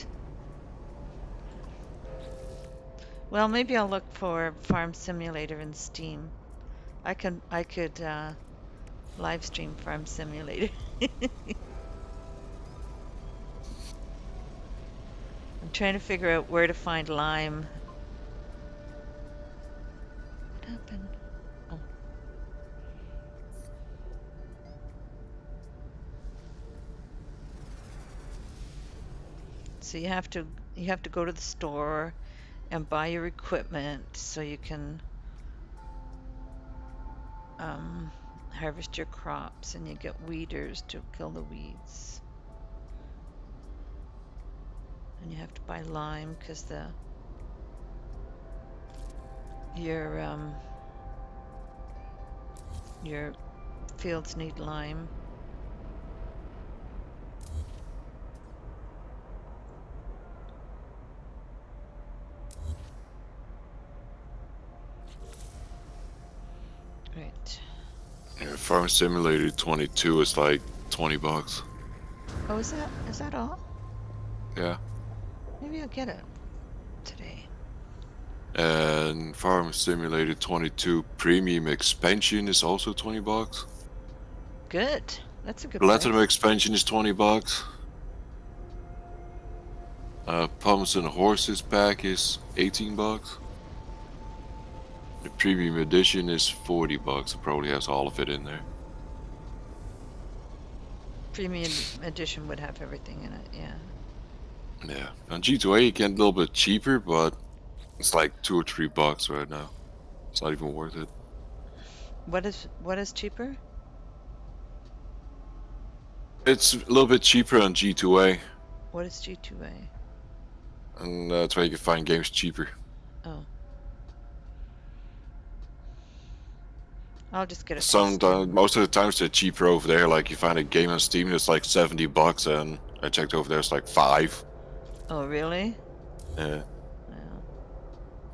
Well, maybe I'll look for Farm Simulator in Steam. I could live stream Farm Simulator. I'm trying to figure out where to find lime. What happened? Oh. So you have to go to the store and buy your equipment so you can harvest your crops, and you get weeders to kill the weeds. And you have to buy lime because your fields need lime. right. Yeah, Farm Simulator 22 is like $20. Oh, is that all? Yeah. Maybe I'll get it today. And Farm Simulator 22 Premium Expansion is also $20. Good. That's a good Platinum price. Expansion is $20. Pumps and Horses pack is $18. The Premium Edition is $40. It probably has all of it in there. Premium edition would have everything in it. Yeah. Yeah. On G2A you get a little bit cheaper, but it's like $2 or $3 right now. It's not even worth it. What is cheaper? It's a little bit cheaper on G2A, What is G2A? and that's where you can find games cheaper. Oh, I'll just get it from Sometimes, Steam. most of the times they're cheaper over there. Like you find a game on Steam that's like $70, and I checked over there, it's like $5. Oh, really? Yeah. Well,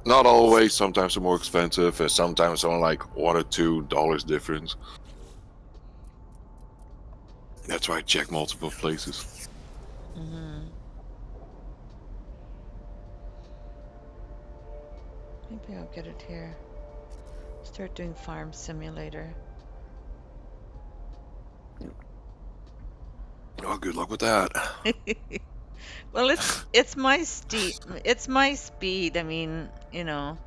Not always. Sometimes they're more expensive, and sometimes only like $1 or $2 difference. That's why I check multiple places. mm-hmm. Maybe I'll get it here. Start doing Farm Simulator. Oh, good luck with that. Well, it's my it's my speed. I mean, you know.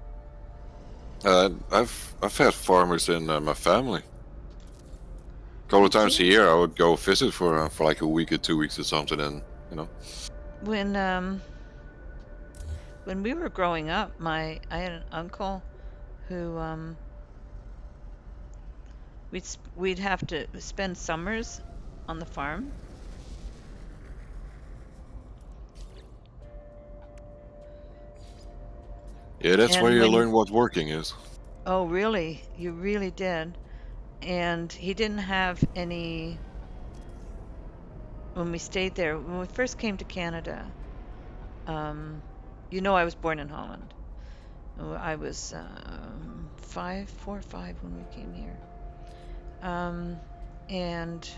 I've had farmers in my family. A couple of times a year, I would go visit for like a week or 2 weeks or something, and you know. When we were growing up, I had an uncle who we'd have to spend summers on the farm. Yeah, that's where And you when learn what working is. Oh, really? You really did. And he didn't have any when we stayed there. When we first came to Canada, you know, I was born in Holland. I was 4 or 5 when we came here. And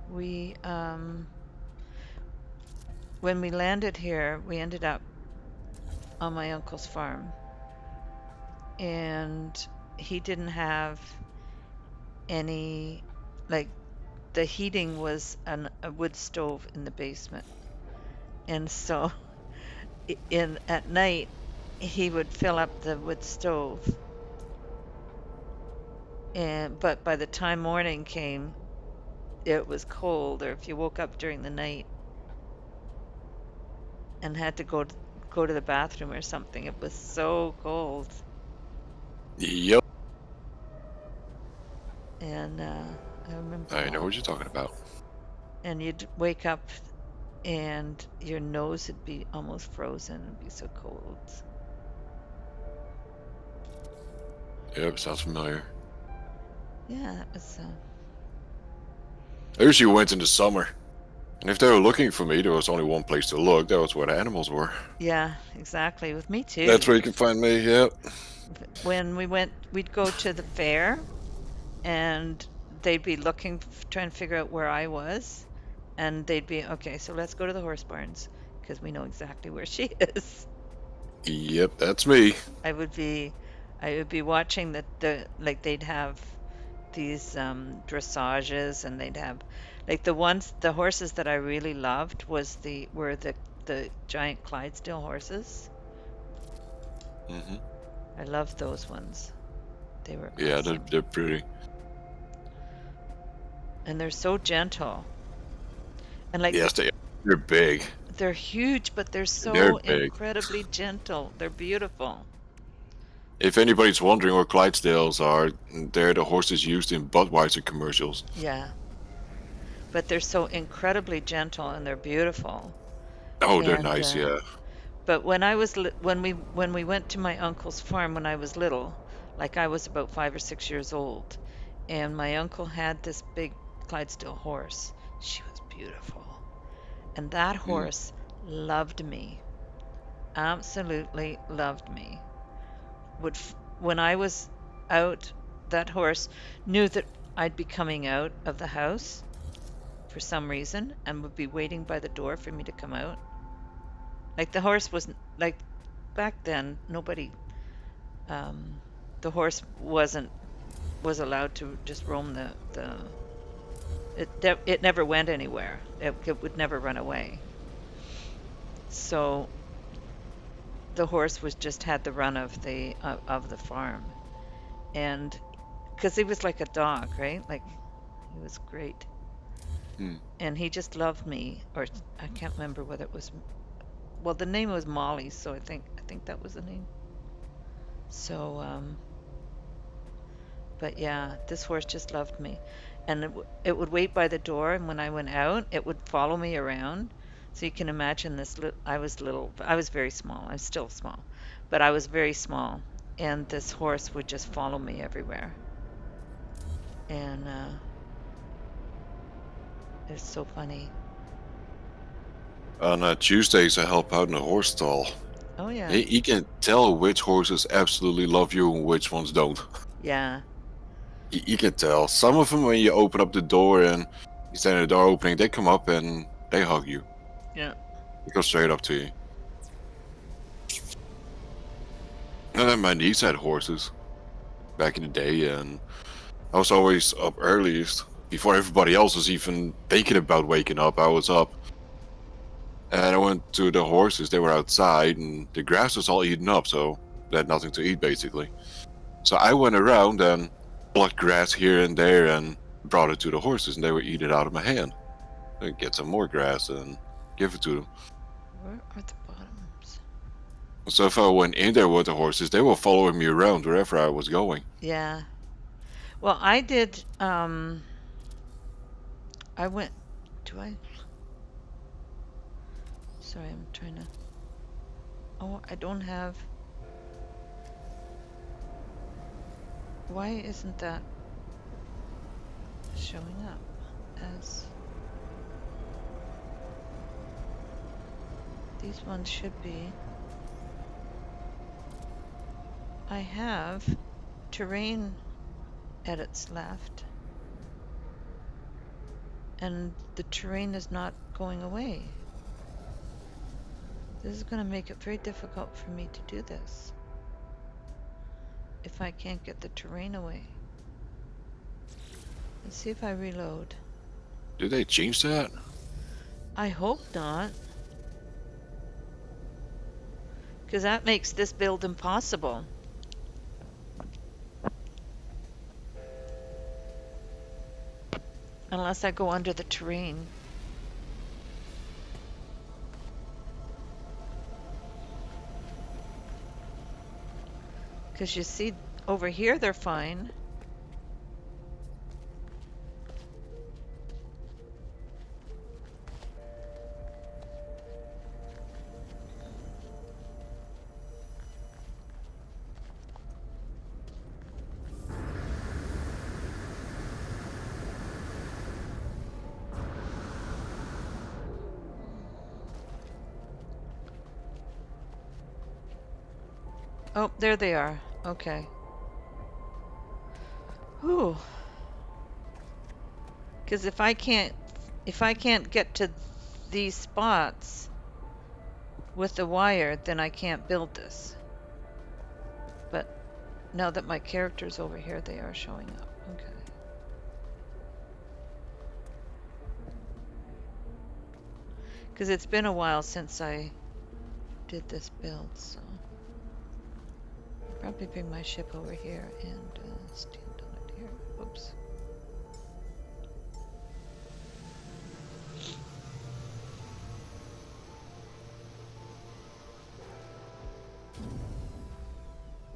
we when we landed here, we ended up on my uncle's farm. And he didn't have any, like, the heating was a wood stove in the basement. And so at night he would fill up the wood stove. But by the time morning came, it was cold, or if you woke up during the night and had to go to the bathroom or something, it was so cold. Yep. And I remember I know that. what you're talking about. And you'd wake up and your nose would be almost frozen. It'd be so cold. Yep, sounds familiar. Yeah, that was. I usually went in the summer. And if they were looking for me, there was only one place to look. That was where the animals were. Yeah, exactly. With me too. That's where you can find me, yep. When we'd go to the fair, and they'd be looking, trying to figure out where I was, and they'd be, okay, so let's go to the horse barns, because we know exactly where she is. Yep, that's me. I would be watching like they'd have these dressages, and they'd have like the horses that I really loved were the giant Clydesdale horses. Hmm. I loved those ones. They were Yeah, awesome. they're pretty. And they're so gentle. And like Yes, they're big. they're huge, but they're so They're big. incredibly gentle. They're beautiful. If anybody's wondering what Clydesdales are, they're the horses used in Budweiser commercials. Yeah. But they're so incredibly gentle, and they're beautiful. Oh, they're And nice, yeah. but when we went to my uncle's farm when I was little, like I was about 5 or 6 years old, and my uncle had this big Clydesdale horse. She was beautiful. And that horse loved me. Absolutely loved me. When I was out that horse knew that I'd be coming out of the house for some reason and would be waiting by the door for me to come out. Like the horse wasn't like back then, nobody um the horse was allowed to just roam it never went anywhere. It would never run away. So the horse was just had the run of the farm. And because he was like a dog, right? Like he was great. Hmm. And he just loved me, or I can't remember whether it was, well, the name was Molly, so I think that was the name. So but yeah, this horse just loved me. And it would wait by the door, and when I went out, it would follow me around. So you can imagine this I was little, I was very small. I'm still small, but I was very small, and this horse would just follow me everywhere. And it's so funny. On Tuesdays, I help out in a horse stall. Oh yeah. He can tell which horses absolutely love you and which ones don't. Yeah. You can tell. Some of them, when you open up the door and you stand at the door opening, they come up and they hug you. Yeah. They go straight up to you. And then my niece had horses back in the day, and I was always up earliest. Before everybody else was even thinking about waking up, I was up. And I went to the horses. They were outside, and the grass was all eaten up, so they had nothing to eat, basically. So I went around and plucked grass here and there and brought it to the horses, and they were eating it out of my hand. I'd get some more grass and give it to them. Where are the bottoms? So if I went in there with the horses, they were following me around wherever I was going. Yeah. Well, I did. I went. Do I? Sorry, I'm trying to. Oh, I don't have. Why isn't that showing up as. These ones should be. I have terrain edits left. And the terrain is not going away. This is going to make it very difficult for me to do this if I can't get the terrain away. Let's see if I reload. Did they change that? I hope not. Because that makes this build impossible. Unless I go under the terrain. Because you see, over here they're fine. Oh, there they are. Okay. Whew. Because if I can't get to these spots with the wire, then I can't build this. But now that my character's over here, they are showing up. Okay. Because it's been a while since I did this build, so I'll probably bring my ship over here and stand on it here. Oops.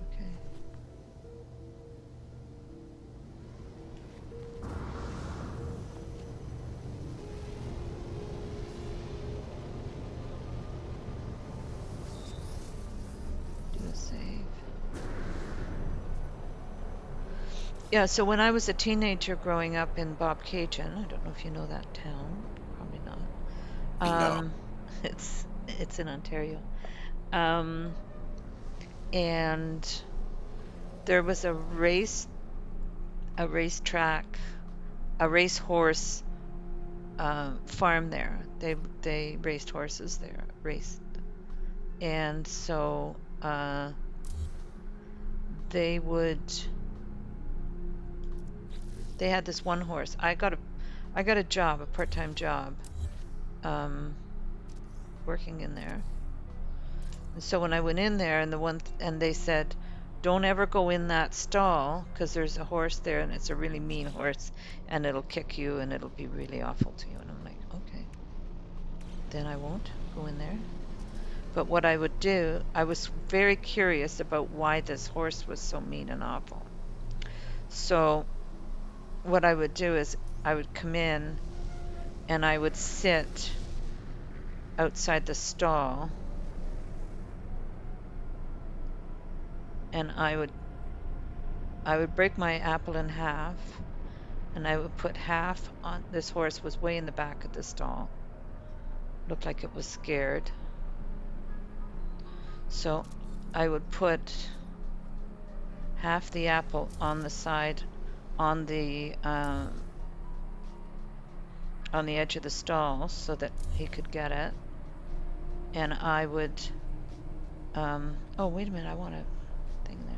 Okay. Do a save. Yeah, so when I was a teenager growing up in Bobcaygeon, I don't know if you know that town, probably not. No. It's in Ontario. And there was a race a racetrack, a racehorse farm there. They raced horses there, and so they had this one horse. I got a job, a part-time job, working in there. And so when I went in there, and they said, don't ever go in that stall because there's a horse there and it's a really mean horse and it'll kick you and it'll be really awful to you. And I'm like, okay, then I won't go in there. But what I would do, I was very curious about why this horse was so mean and awful. So what I would do is I would come in and I would sit outside the stall and I would break my apple in half and I would put half on. This horse was way in the back of the stall. Looked like it was scared. So I would put half the apple on the side, on the edge of the stall so that he could get it. And I would, oh, wait a minute, I want a thing there.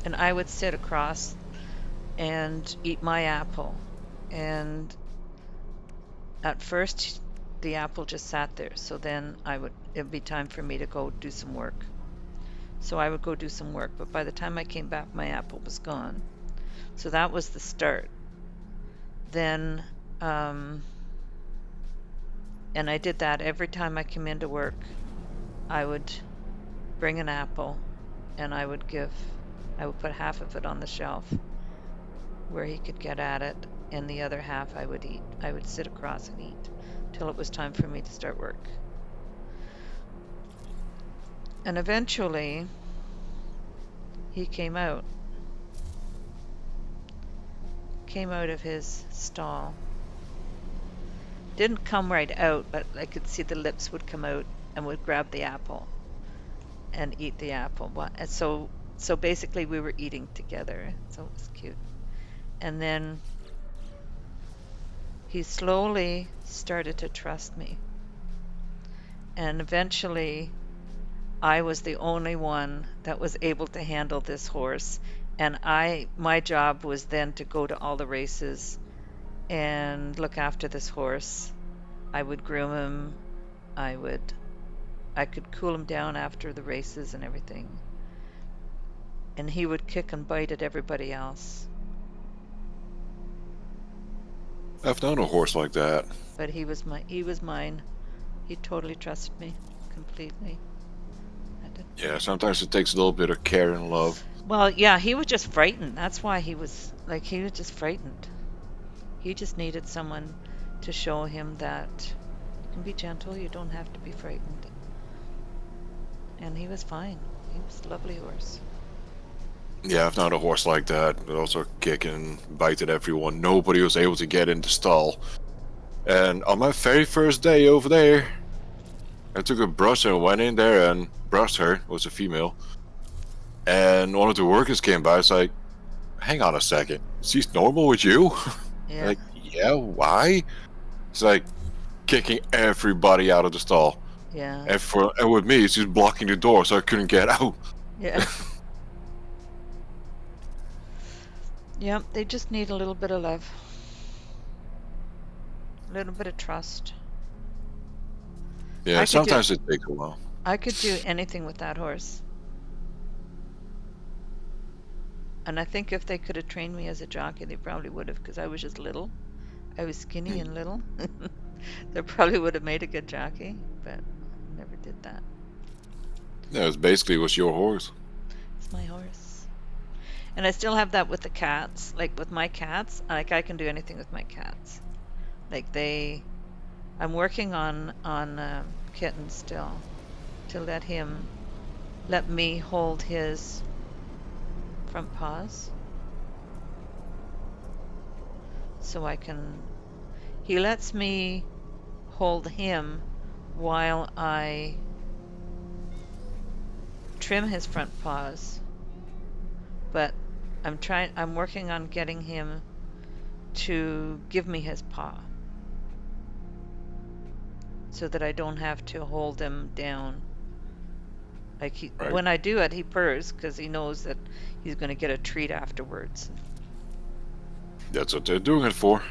And I would sit across and eat my apple. And at first, the apple just sat there. So then it'd be time for me to go do some work. So I would go do some work. But by the time I came back, my apple was gone. So that was the start. Then, and I did that every time I came into work. I would bring an apple and I would put half of it on the shelf where he could get at it, and the other half I would eat. I would sit across and eat till it was time for me to start work. And eventually, he came out of his stall. Didn't come right out, but I could see the lips would come out and would grab the apple and eat the apple. And so basically we were eating together. So it was cute. And then he slowly started to trust me. And eventually I was the only one that was able to handle this horse. And my job was then to go to all the races and look after this horse. I would groom him. I could cool him down after the races and everything. And he would kick and bite at everybody else. I've known a horse like that. But he was mine. He totally trusted me completely. Yeah, sometimes it takes a little bit of care and love. Well, yeah, he was just frightened. That's why he was just frightened. He just needed someone to show him that you can be gentle, you don't have to be frightened. And he was fine. He was a lovely horse. Yeah, I've known a horse like that, but also kick and bite at everyone. Nobody was able to get in the stall. And on my very first day over there, I took a brush and went in there and brushed her. It was a female. And one of the workers came by. It's like, hang on a second. She's normal with you? Yeah. Like, yeah, why? It's like kicking everybody out of the stall. Yeah. And with me, she's blocking the door so I couldn't get out. Yeah. Yep, they just need a little bit of love. A little bit of trust. Yeah, sometimes it takes a while. I could do anything with that horse. And I think if they could have trained me as a jockey, they probably would have, because I was just little. I was skinny and little. They probably would have made a good jockey, but I never did that. Yeah, it basically was your horse. It's my horse. And I still have that with the cats. Like with my cats, like I can do anything with my cats. Like I'm working on Kitten still to let me hold his front paws. So he lets me hold him while I trim his front paws. but I'm working on getting him to give me his paw so that I don't have to hold him down. Like Right. when I do it, he purrs because he knows that he's going to get a treat afterwards. That's what they're doing it for.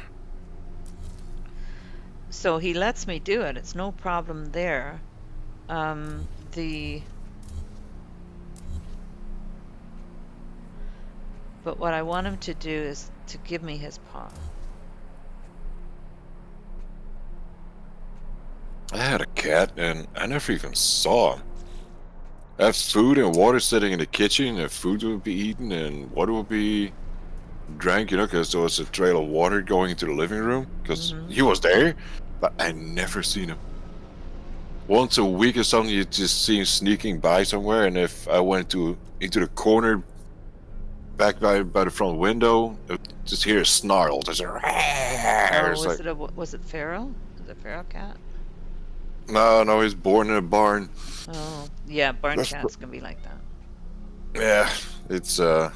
So he lets me do it. It's no problem there. But what I want him to do is to give me his paw. I had a cat and I never even saw him. I have food and water sitting in the kitchen, and food would be eaten and water would be drank, because there was a trail of water going into the living room, because he was there, but I never seen him. Once a week or something, you just see him sneaking by somewhere, and if I went into the corner back by the front window, I would just hear a snarl. Just Was it feral? Was it feral cat? No, he's born in a barn. Oh, yeah, barn cats can be like that. Yeah, it's yeah.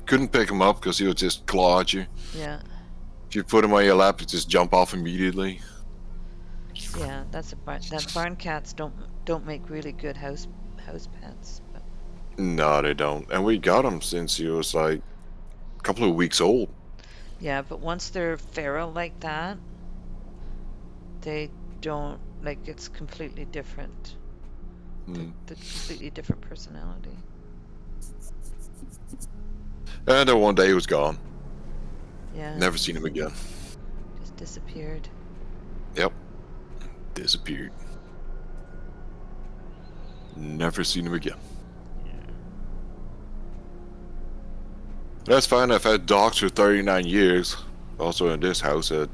Couldn't pick him up because he would just claw at you. Yeah. If you put him on your lap, he'd just jump off immediately. Yeah, that barn cats don't make really good house pets. But... No, they don't. And we got him since he was like a couple of weeks old. Yeah, but once they're feral like that, they don't, like, it's completely different. The completely different personality. And then one day he was gone. Yeah. Never seen him again. Just disappeared. Yep. Disappeared. Never seen him again. Yeah. That's fine. I've had dogs for 39 years. Also in this house, I had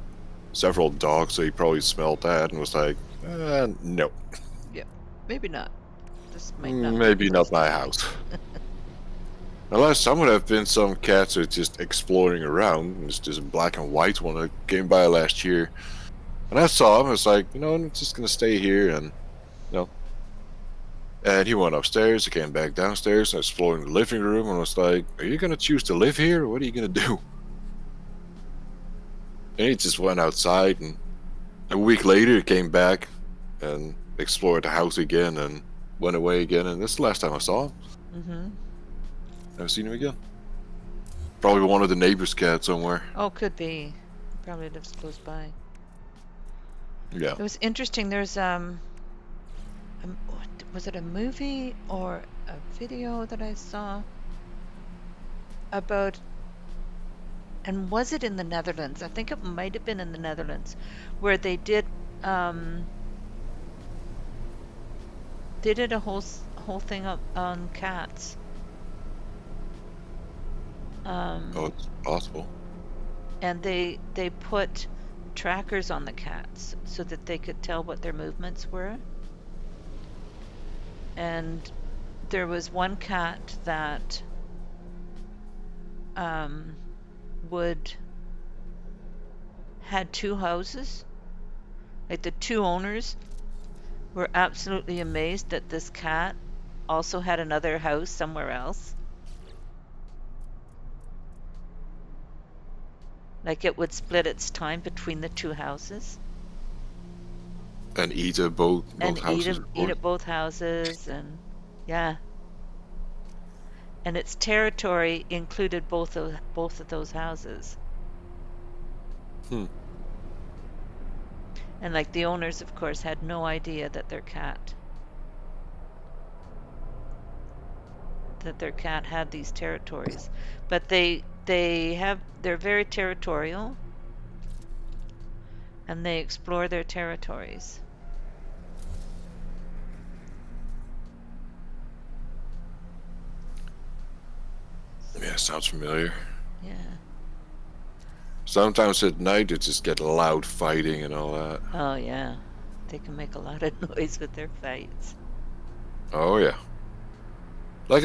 several dogs, so he probably smelled that and was like, no. Yep. Maybe not. This might not. Maybe not my house. Now, last summer there have been some cats that are just exploring around. It's just a black and white one that came by last year. And I saw him, I was like, I'm just gonna stay here, and and he went upstairs, he came back downstairs and exploring the living room, and I was like, are you gonna choose to live here, or what are you gonna do? And he just went outside, and a week later he came back and explored the house again and went away again, and that's the last time I saw him. Never seen him again. Probably one of the neighbor's cats somewhere. Oh, could be. Probably lives close by. Yeah. It was interesting. There's was it a movie or a video that I saw about, and was it in the Netherlands? I think it might have been in the Netherlands, where they did a whole thing up on cats. Oh, it's possible. And they put trackers on the cats so that they could tell what their movements were. And there was one cat that had two houses. Like, the two owners were absolutely amazed that this cat also had another house somewhere else. Like, it would split its time between the two houses. And eat at both houses. Eat at both houses, and yeah. And its territory included both of those houses. And like, the owners, of course, had no idea that their cat had these territories. But they're very territorial, and they explore their territories. Yeah, sounds familiar. Yeah. Sometimes at night it just get loud fighting and all that. Oh yeah. They can make a lot of noise with their fights. Oh yeah. Like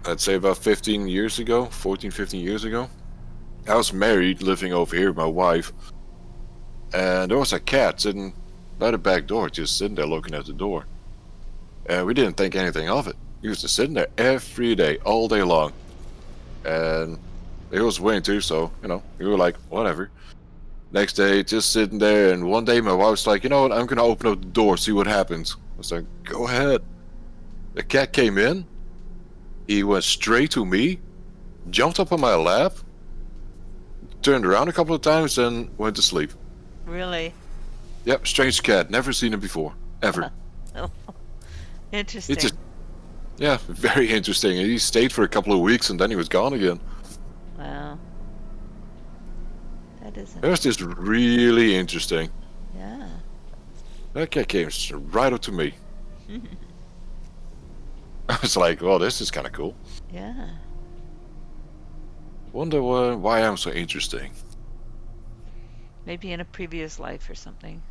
I'd say about 15 years ago, 14, 15 years ago, I was married, living over here with my wife, and there was a cat sitting by the back door, just sitting there looking at the door. And we didn't think anything of it. He was just sitting there every day, all day long. and it was winter, so we were like, whatever. Next day, just sitting there, and one day my wife's like, you know what? I'm gonna open up the door, see what happens. I was like, go ahead. The cat came in. He went straight to me, jumped up on my lap, turned around a couple of times, and went to sleep. Really? Yep, strange cat. Never seen him before, ever. Interesting. It just, yeah, very interesting. He stayed for a couple of weeks, and then he was gone again. Wow. That is It was just really interesting. Yeah. That cat came right up to me. I was like, well, this is kind of cool. Yeah. Wonder why I'm so interesting. Maybe in a previous life or something.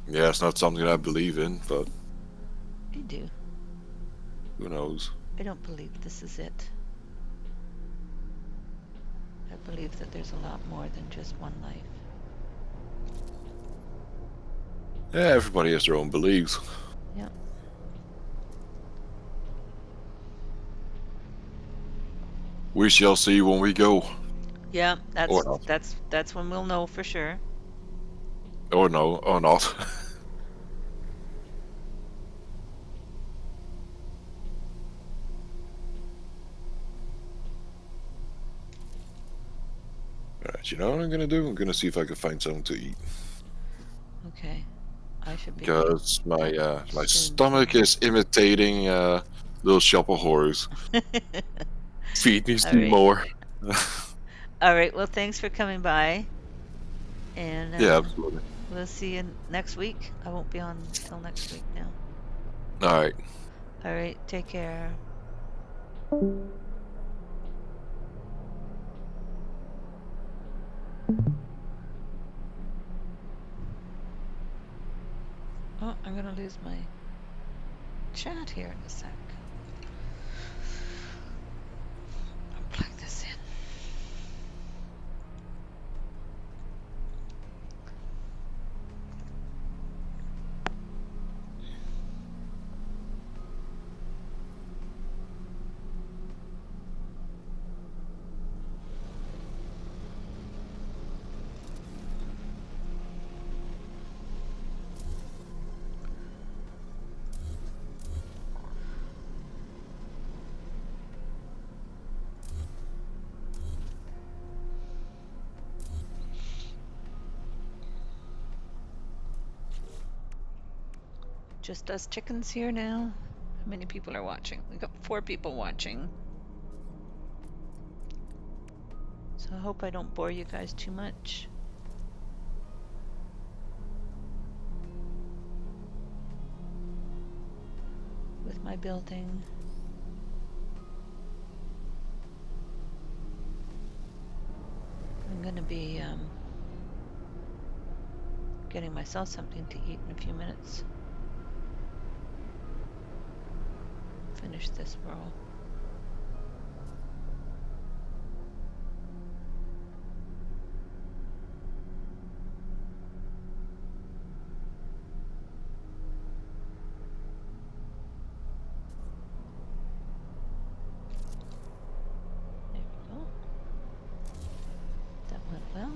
Yeah, it's not something I believe in, but I do. who knows? I don't believe this is it. I believe that there's a lot more than just one life. Yeah, everybody has their own beliefs. Yep. We shall see when we go. Yeah, Or not. that's when we'll know for sure. Or no, or not. Alright, you know what I'm gonna do? I'm gonna see if I can find something to eat. Okay. I should be. Because my soon. stomach is imitating Little Shop of Horrors. Feed me some Alright. more. All right. Well, thanks for coming by. And Yeah, absolutely. we'll see you next week. I won't be on till next week now. Alright. All right. Take care. Oh, I'm gonna lose my chat here in a sec. I'll plug this in. Just us chickens here now. How many people are watching? We got 4 people watching. So I hope I don't bore you guys too much. With my building. I'm gonna be getting myself something to eat in a few minutes. Finish this roll. There we go. That went well.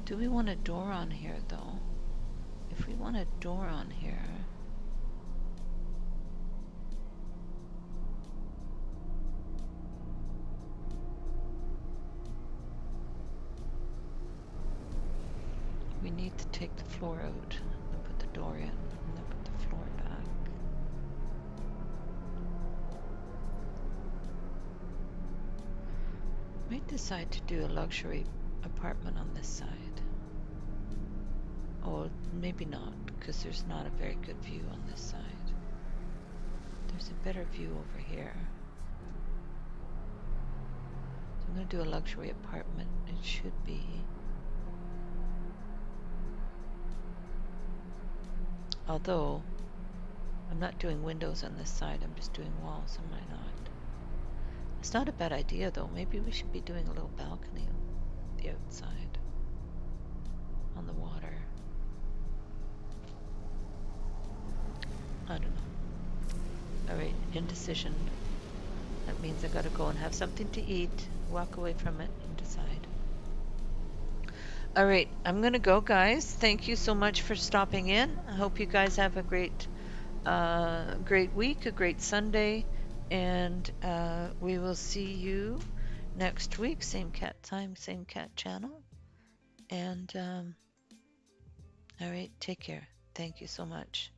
Do we want a door on here though? If we want a door on here, we need to take the floor out and put the door in and then put the floor back. Might decide to do a luxury apartment on this side. Oh, maybe not, because there's not a very good view on this side. There's a better view over here. So I'm going to do a luxury apartment. It should be... Although, I'm not doing windows on this side, I'm just doing walls, am I not? It's not a bad idea though. Maybe we should be doing a little balcony on the outside. On the water. indecision. That means I gotta go and have something to eat, walk away from it, and decide. All right, I'm gonna go, guys. Thank you so much for stopping in. I hope you guys have a great week, a great Sunday, and we will see you next week. Same cat time, same cat channel. And all right, take care. Thank you so much.